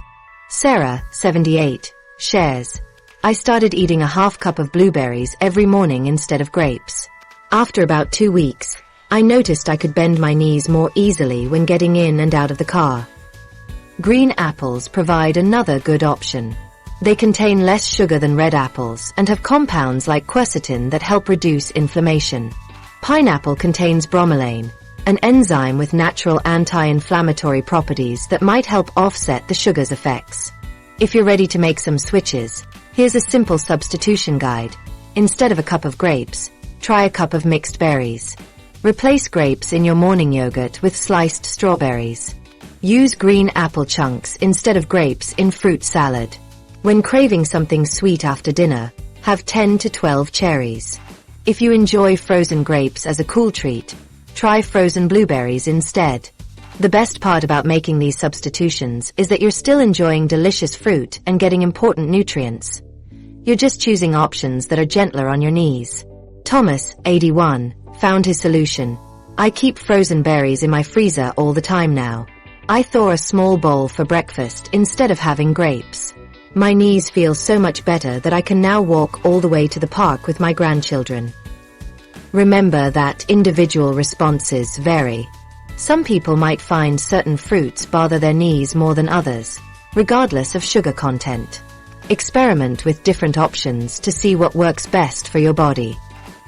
Sarah, 78, shares, I started eating a half cup of blueberries every morning instead of grapes. After about 2 weeks, I noticed I could bend my knees more easily when getting in and out of the car. Green apples provide another good option. They contain less sugar than red apples and have compounds like quercetin that help reduce inflammation. Pineapple contains bromelain, an enzyme with natural anti-inflammatory properties that might help offset the sugar's effects. If you're ready to make some switches, here's a simple substitution guide. Instead of a cup of grapes, try a cup of mixed berries. Replace grapes in your morning yogurt with sliced strawberries. Use green apple chunks instead of grapes in fruit salad. When craving something sweet after dinner, have 10 to 12 cherries. If you enjoy frozen grapes as a cool treat, try frozen blueberries instead. The best part about making these substitutions is that you're still enjoying delicious fruit and getting important nutrients. You're just choosing options that are gentler on your knees. Thomas, 81, found his solution. I keep frozen berries in my freezer all the time now. I thaw a small bowl for breakfast instead of having grapes. My knees feel so much better that I can now walk all the way to the park with my grandchildren. Remember that individual responses vary. Some people might find certain fruits bother their knees more than others, regardless of sugar content. Experiment with different options to see what works best for your body.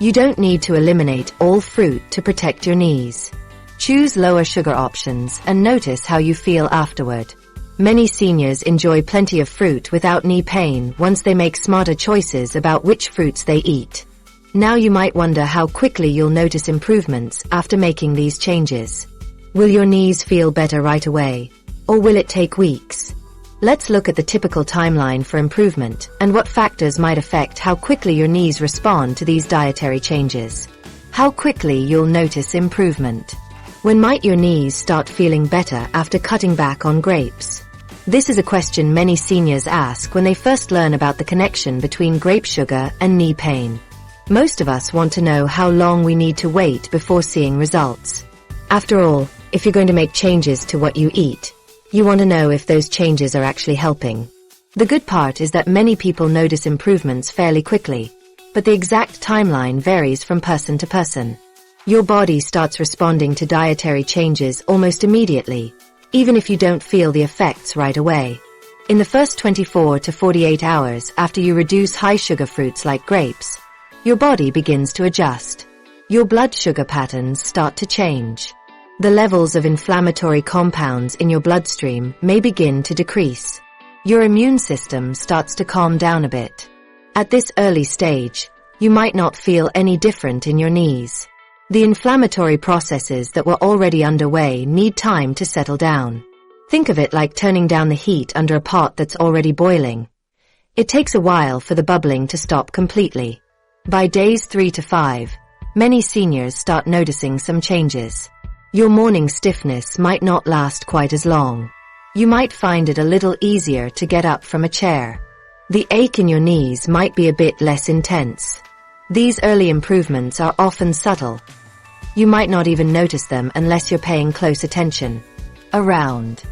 You don't need to eliminate all fruit to protect your knees. Choose lower sugar options and notice how you feel afterward. Many seniors enjoy plenty of fruit without knee pain once they make smarter choices about which fruits they eat. Now you might wonder how quickly you'll notice improvements after making these changes. Will your knees feel better right away, or will it take weeks? Let's look at the typical timeline for improvement and what factors might affect how quickly your knees respond to these dietary changes. How quickly you'll notice improvement. When might your knees start feeling better after cutting back on grapes? This is a question many seniors ask when they first learn about the connection between grape sugar and knee pain. Most of us want to know how long we need to wait before seeing results. After all, if you're going to make changes to what you eat, you want to know if those changes are actually helping. The good part is that many people notice improvements fairly quickly, but the exact timeline varies from person to person. Your body starts responding to dietary changes almost immediately, even if you don't feel the effects right away. In the first 24 to 48 hours after you reduce high-sugar fruits like grapes, your body begins to adjust. Your blood sugar patterns start to change. The levels of inflammatory compounds in your bloodstream may begin to decrease. Your immune system starts to calm down a bit. At this early stage, you might not feel any different in your knees. The inflammatory processes that were already underway need time to settle down. Think of it like turning down the heat under a pot that's already boiling. It takes a while for the bubbling to stop completely. By days 3 to 5, many seniors start noticing some changes. Your morning stiffness might not last quite as long. You might find it a little easier to get up from a chair. The ache in your knees might be a bit less intense. These early improvements are often subtle. You might not even notice them unless you're paying close attention. Around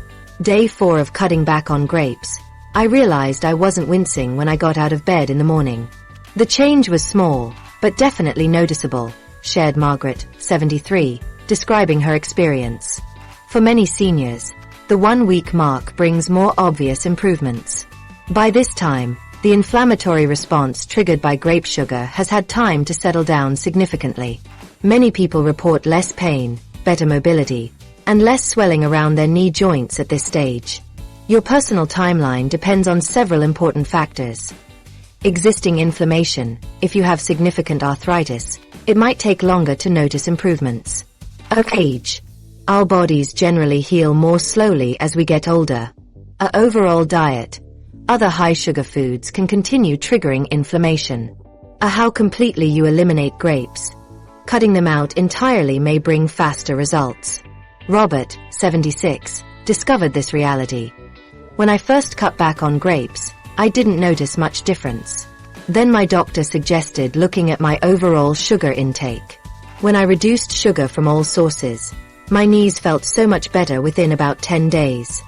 day 4 of cutting back on grapes, I realized I wasn't wincing when I got out of bed in the morning. The change was small, but definitely noticeable, shared Margaret, 73, describing her experience. For many seniors, the 1-week mark brings more obvious improvements. By this time, the inflammatory response triggered by grape sugar has had time to settle down significantly. Many people report less pain, better mobility, and less swelling around their knee joints at this stage. Your personal timeline depends on several important factors. Existing inflammation. If you have significant arthritis, it might take longer to notice improvements. Age. Our bodies generally heal more slowly as we get older. Our overall diet. Other high-sugar foods can continue triggering inflammation. How completely you eliminate grapes. Cutting them out entirely may bring faster results. Robert, 76, discovered this reality. When I first cut back on grapes, I didn't notice much difference. Then my doctor suggested looking at my overall sugar intake. When I reduced sugar from all sources, my knees felt so much better within about 10 days.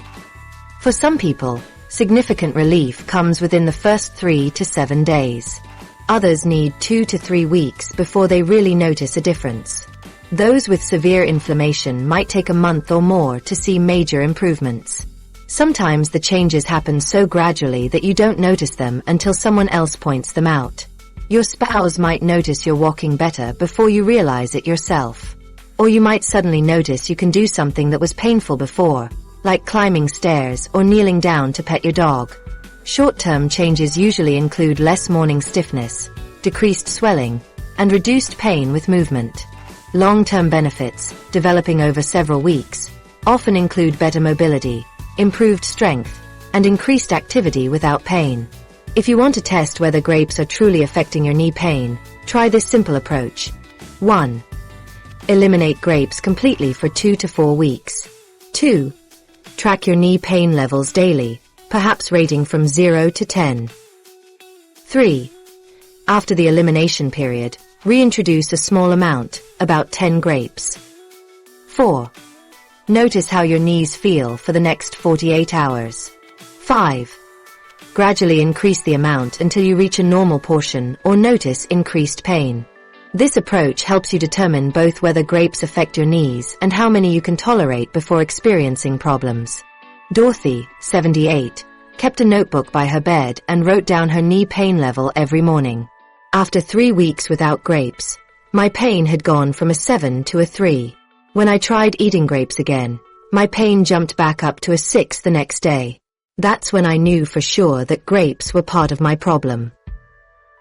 For some people, significant relief comes within the first 3 to 7 days. Others need 2 to 3 weeks before they really notice a difference. Those with severe inflammation might take a month or more to see major improvements. Sometimes the changes happen so gradually that you don't notice them until someone else points them out. Your spouse might notice you're walking better before you realize it yourself. Or you might suddenly notice you can do something that was painful before, like climbing stairs or kneeling down to pet your dog. Short-term changes usually include less morning stiffness, decreased swelling, and reduced pain with movement. Long-term benefits, developing over several weeks, often include better mobility, improved strength, and increased activity without pain. If you want to test whether grapes are truly affecting your knee pain, try this simple approach. 1. Eliminate grapes completely for 2 to 4 weeks. 2. Track your knee pain levels daily, perhaps rating from 0 to 10. 3. After the elimination period, reintroduce a small amount, about 10 grapes. 4. Notice how your knees feel for the next 48 hours. 5. Gradually increase the amount until you reach a normal portion or notice increased pain. This approach helps you determine both whether grapes affect your knees and how many you can tolerate before experiencing problems. Dorothy, 78, kept a notebook by her bed and wrote down her knee pain level every morning. After 3 weeks without grapes, my pain had gone from a 7 to a 3. When I tried eating grapes again, my pain jumped back up to a 6 the next day. That's when I knew for sure that grapes were part of my problem.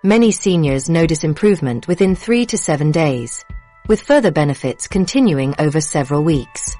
Many seniors notice improvement within 3 to 7 days, with further benefits continuing over several weeks.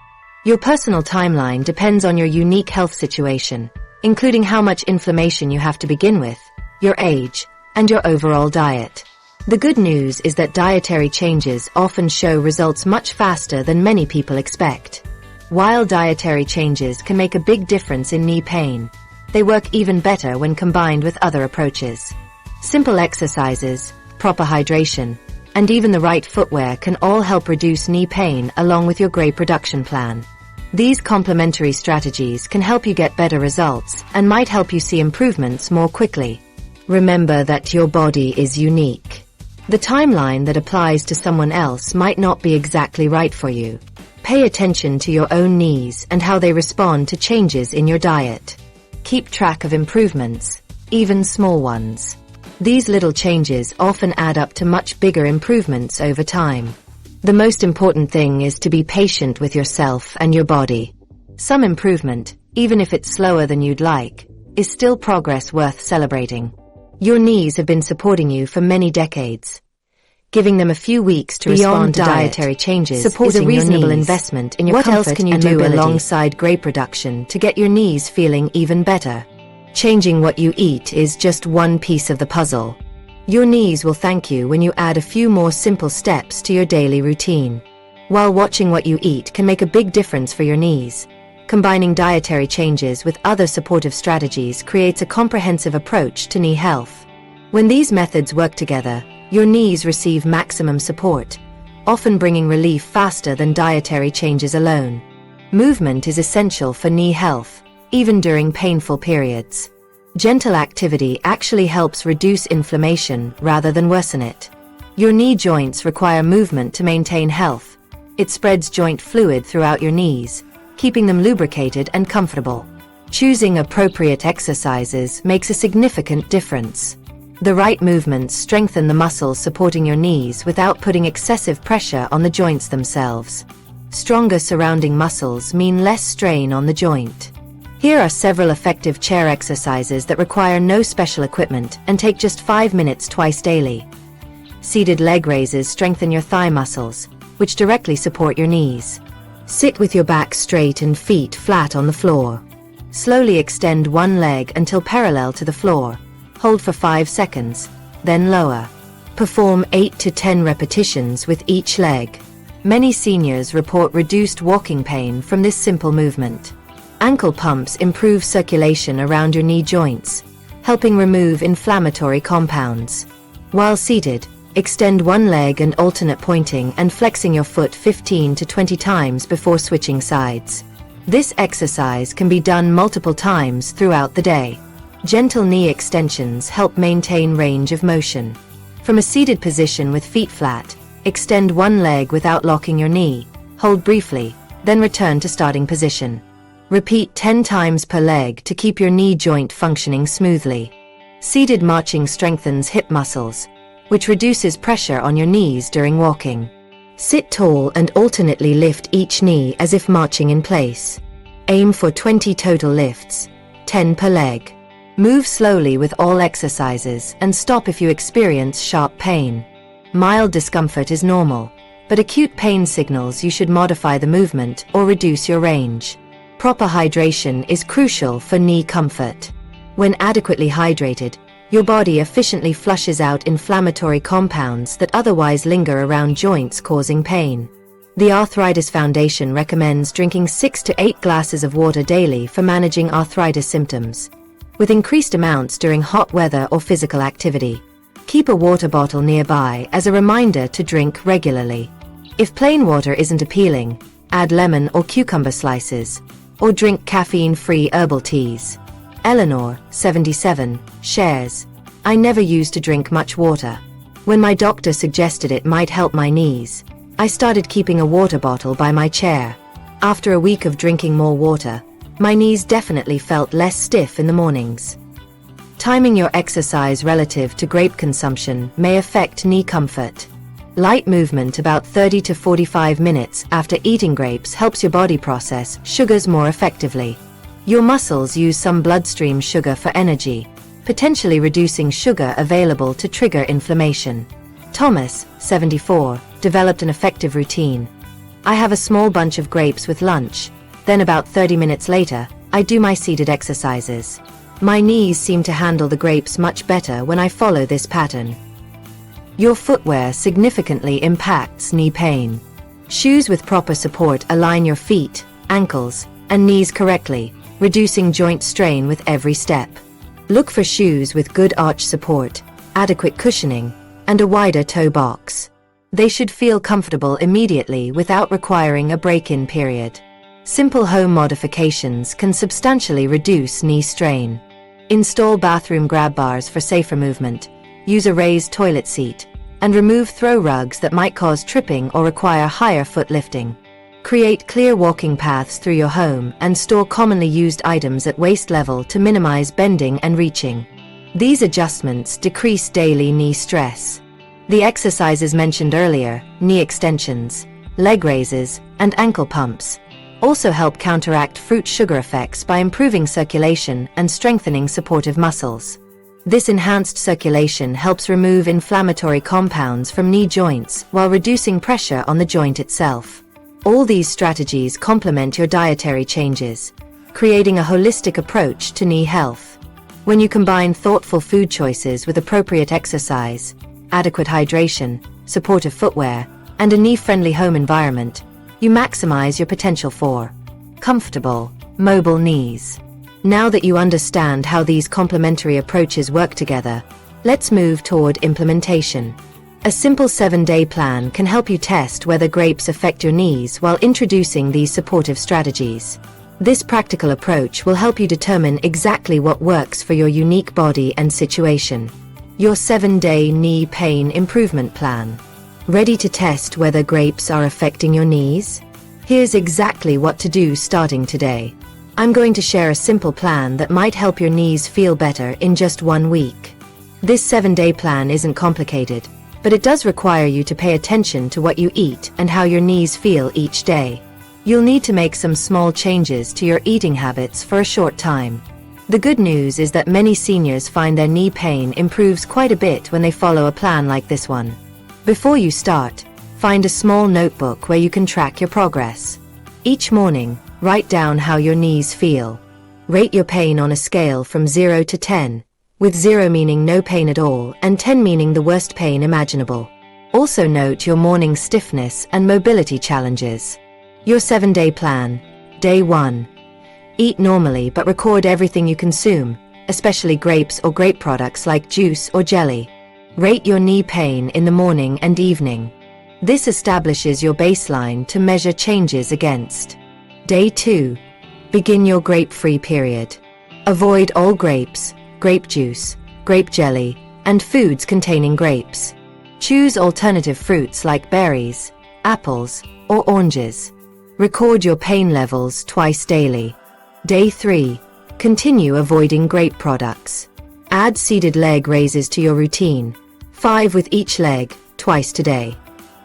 Your personal timeline depends on your unique health situation, including how much inflammation you have to begin with, your age, and your overall diet. The good news is that dietary changes often show results much faster than many people expect. While dietary changes can make a big difference in knee pain, they work even better when combined with other approaches. Simple exercises, proper hydration, and even the right footwear can all help reduce knee pain along with your grape reduction plan. These complementary strategies can help you get better results and might help you see improvements more quickly. Remember that your body is unique. The timeline that applies to someone else might not be exactly right for you. Pay attention to your own knees and how they respond to changes in your diet. Keep track of improvements, even small ones. These little changes often add up to much bigger improvements over time. The most important thing is to be patient with yourself and your body. Some improvement, even if it's slower than you'd like, is still progress worth celebrating. Your knees have been supporting you for many decades. Giving them a few weeks to respond to dietary changes is a reasonable investment in your comfort. What else can you do alongside grape reduction to get your knees feeling even better? Changing what you eat is just one piece of the puzzle. Your knees will thank you when you add a few more simple steps to your daily routine. While watching what you eat can make a big difference for your knees, combining dietary changes with other supportive strategies creates a comprehensive approach to knee health. When these methods work together, your knees receive maximum support, often bringing relief faster than dietary changes alone. Movement is essential for knee health, even during painful periods. Gentle activity actually helps reduce inflammation rather than worsen it. Your knee joints require movement to maintain health. It spreads joint fluid throughout your knees, keeping them lubricated and comfortable. Choosing appropriate exercises makes a significant difference. The right movements strengthen the muscles supporting your knees without putting excessive pressure on the joints themselves. Stronger surrounding muscles mean less strain on the joint. Here are several effective chair exercises that require no special equipment and take just 5 minutes twice daily. Seated leg raises strengthen your thigh muscles, which directly support your knees. Sit with your back straight and feet flat on the floor. Slowly extend one leg until parallel to the floor. Hold for 5 seconds, then lower. Perform 8 to 10 repetitions with each leg. Many seniors report reduced walking pain from this simple movement. Ankle pumps improve circulation around your knee joints, helping remove inflammatory compounds. While seated, extend one leg and alternate pointing and flexing your foot 15 to 20 times before switching sides. This exercise can be done multiple times throughout the day. Gentle knee extensions help maintain range of motion. From a seated position with feet flat, extend one leg without locking your knee, hold briefly, then return to starting position. Repeat 10 times per leg to keep your knee joint functioning smoothly. Seated marching strengthens hip muscles, which reduces pressure on your knees during walking. Sit tall and alternately lift each knee as if marching in place. Aim for 20 total lifts, 10 per leg. Move slowly with all exercises and stop if you experience sharp pain. Mild discomfort is normal, but acute pain signals you should modify the movement or reduce your range. Proper hydration is crucial for knee comfort. When adequately hydrated, your body efficiently flushes out inflammatory compounds that otherwise linger around joints causing pain. The Arthritis Foundation recommends drinking 6 to 8 glasses of water daily for managing arthritis symptoms, with increased amounts during hot weather or physical activity. Keep a water bottle nearby as a reminder to drink regularly. If plain water isn't appealing, Add lemon or cucumber slices. Or drink caffeine-free herbal teas. Eleanor, 77, shares, I never used to drink much water. When my doctor suggested it might help my knees, I started keeping a water bottle by my chair. After a week of drinking more water, my knees definitely felt less stiff in the mornings. Timing your exercise relative to grape consumption may affect knee comfort. Light movement about 30 to 45 minutes after eating grapes helps your body process sugars more effectively. Your muscles use some bloodstream sugar for energy, potentially reducing sugar available to trigger inflammation. Thomas, 74, developed an effective routine. I have a small bunch of grapes with lunch, then about 30 minutes later, I do my seated exercises. My knees seem to handle the grapes much better when I follow this pattern. Your footwear significantly impacts knee pain. Shoes with proper support align your feet, ankles, and knees correctly, reducing joint strain with every step. Look for shoes with good arch support, adequate cushioning, and a wider toe box. They should feel comfortable immediately without requiring a break-in period. Simple home modifications can substantially reduce knee strain. Install bathroom grab bars for safer movement. Use a raised toilet seat, and remove throw rugs that might cause tripping or require higher foot lifting. Create clear walking paths through your home and store commonly used items at waist level to minimize bending and reaching. These adjustments decrease daily knee stress. The exercises mentioned earlier, knee extensions, leg raises, and ankle pumps, also help counteract fruit sugar effects by improving circulation and strengthening supportive muscles. This enhanced circulation helps remove inflammatory compounds from knee joints while reducing pressure on the joint itself. All these strategies complement your dietary changes, creating a holistic approach to knee health. When you combine thoughtful food choices with appropriate exercise, adequate hydration, supportive footwear, and a knee-friendly home environment, you maximize your potential for comfortable, mobile knees. Now that you understand how these complementary approaches work together, let's move toward implementation. A simple 7-day plan can help you test whether grapes affect your knees while introducing these supportive strategies. This practical approach will help you determine exactly what works for your unique body and situation. Your 7-day knee pain improvement plan. Ready to test whether grapes are affecting your knees? Here's exactly what to do starting today. I'm going to share a simple plan that might help your knees feel better in just 1 week. This 7-day plan isn't complicated, but it does require you to pay attention to what you eat and how your knees feel each day. You'll need to make some small changes to your eating habits for a short time. The good news is that many seniors find their knee pain improves quite a bit when they follow a plan like this one. Before you start, find a small notebook where you can track your progress. Each morning, write down how your knees feel. Rate your pain on a scale from 0 to 10, with 0 meaning no pain at all and 10 meaning the worst pain imaginable. Also note your morning stiffness and mobility challenges. Your 7-day plan. Day 1. Eat normally but record everything you consume, especially grapes or grape products like juice or jelly. Rate your knee pain in the morning and evening. This establishes your baseline to measure changes against. Day 2. Begin your grape-free period. Avoid all grapes, grape juice, grape jelly, and foods containing grapes. Choose alternative fruits like berries, apples, or oranges. Record your pain levels twice daily. Day 3. Continue avoiding grape products. Add seated leg raises to your routine, 5 with each leg, twice today.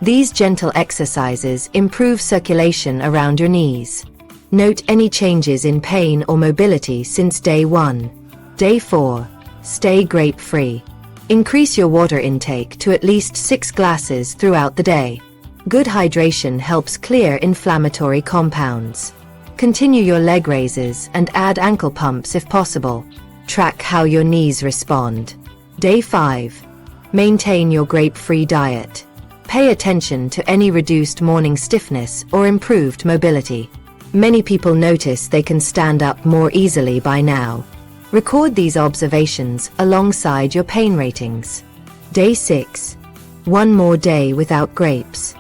These gentle exercises improve circulation around your knees. Note any changes in pain or mobility since day 1. Day 4. Stay grape-free. Increase your water intake to at least 6 glasses throughout the day. Good hydration helps clear inflammatory compounds. Continue your leg raises and add ankle pumps if possible. Track how your knees respond. Day 5. Maintain your grape-free diet. Pay attention to any reduced morning stiffness or improved mobility. Many people notice they can stand up more easily by now. Record these observations alongside your pain ratings. Day 6. 1 more day without grapes.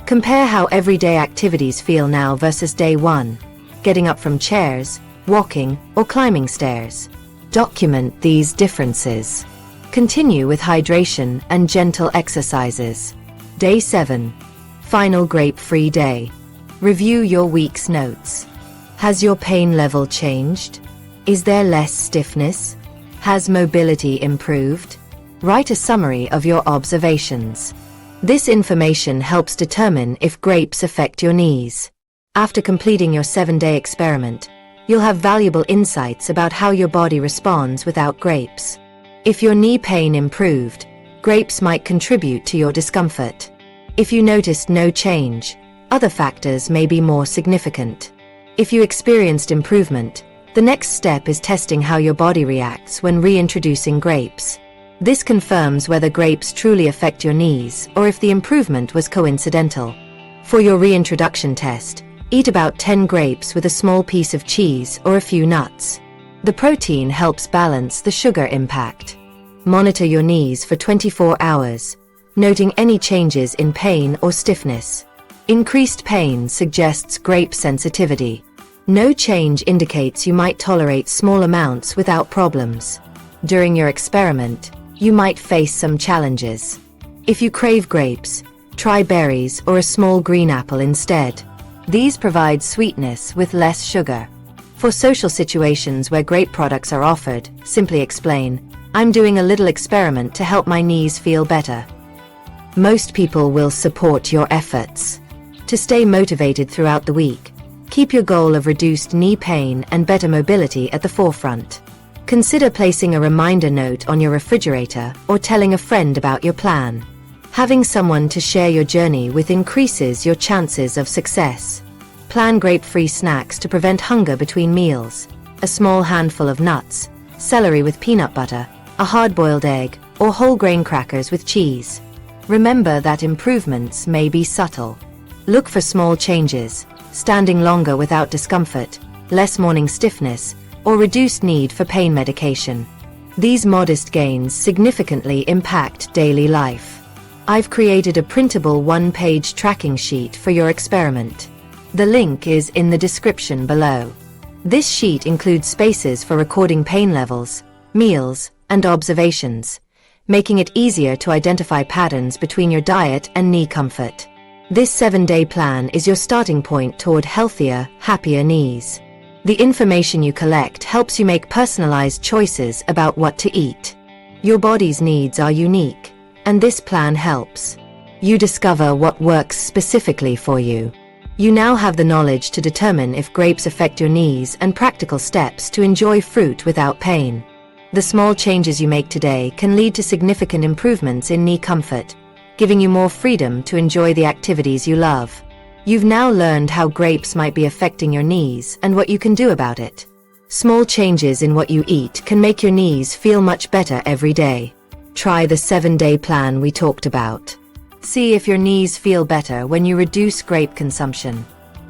Compare how everyday activities feel now versus day 1. Getting up from chairs, walking, or climbing stairs. Document these differences. Continue with hydration and gentle exercises. Day 7. Final grape-free day. Review your week's notes. Has your pain level changed? Is there less stiffness? Has mobility improved? Write a summary of your observations. This information helps determine if grapes affect your knees. After completing your 7-day experiment, you'll have valuable insights about how your body responds without grapes. If your knee pain improved, grapes might contribute to your discomfort. If you noticed no change, other factors may be more significant. If you experienced improvement, the next step is testing how your body reacts when reintroducing grapes. This confirms whether grapes truly affect your knees or if the improvement was coincidental. For your reintroduction test, eat about 10 grapes with a small piece of cheese or a few nuts. The protein helps balance the sugar impact. Monitor your knees for 24 hours, noting any changes in pain or stiffness. Increased pain suggests grape sensitivity. No change indicates you might tolerate small amounts without problems. During your experiment, you might face some challenges. If you crave grapes, try berries or a small green apple instead. These provide sweetness with less sugar. For social situations where grape products are offered, simply explain, "I'm doing a little experiment to help my knees feel better." Most people will support your efforts. To stay motivated throughout the week, keep your goal of reduced knee pain and better mobility at the forefront. Consider placing a reminder note on your refrigerator or telling a friend about your plan. Having someone to share your journey with increases your chances of success. Plan grape-free snacks to prevent hunger between meals. A small handful of nuts, celery with peanut butter, a hard-boiled egg, or whole grain crackers with cheese. Remember that improvements may be subtle. Look for small changes, standing longer without discomfort, less morning stiffness, or reduced need for pain medication. These modest gains significantly impact daily life. I've created a printable one-page tracking sheet for your experiment. The link is in the description below. This sheet includes spaces for recording pain levels, meals, and observations, making it easier to identify patterns between your diet and knee comfort. This 7-day plan is your starting point toward healthier, happier knees. The information you collect helps you make personalized choices about what to eat. Your body's needs are unique, and this plan helps. You discover what works specifically for you. You now have the knowledge to determine if grapes affect your knees and practical steps to enjoy fruit without pain. The small changes you make today can lead to significant improvements in knee comfort, giving you more freedom to enjoy the activities you love. You've now learned how grapes might be affecting your knees and what you can do about it. Small changes in what you eat can make your knees feel much better every day. Try the 7-day plan we talked about. See if your knees feel better when you reduce grape consumption.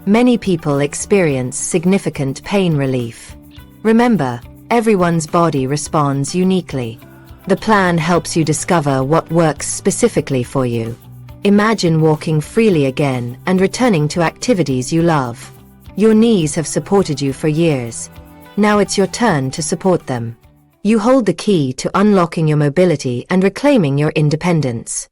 Many people experience significant pain relief. Remember, everyone's body responds uniquely. The plan helps you discover what works specifically for you. Imagine walking freely again and returning to activities you love. Your knees have supported you for years. Now it's your turn to support them. You hold the key to unlocking your mobility and reclaiming your independence.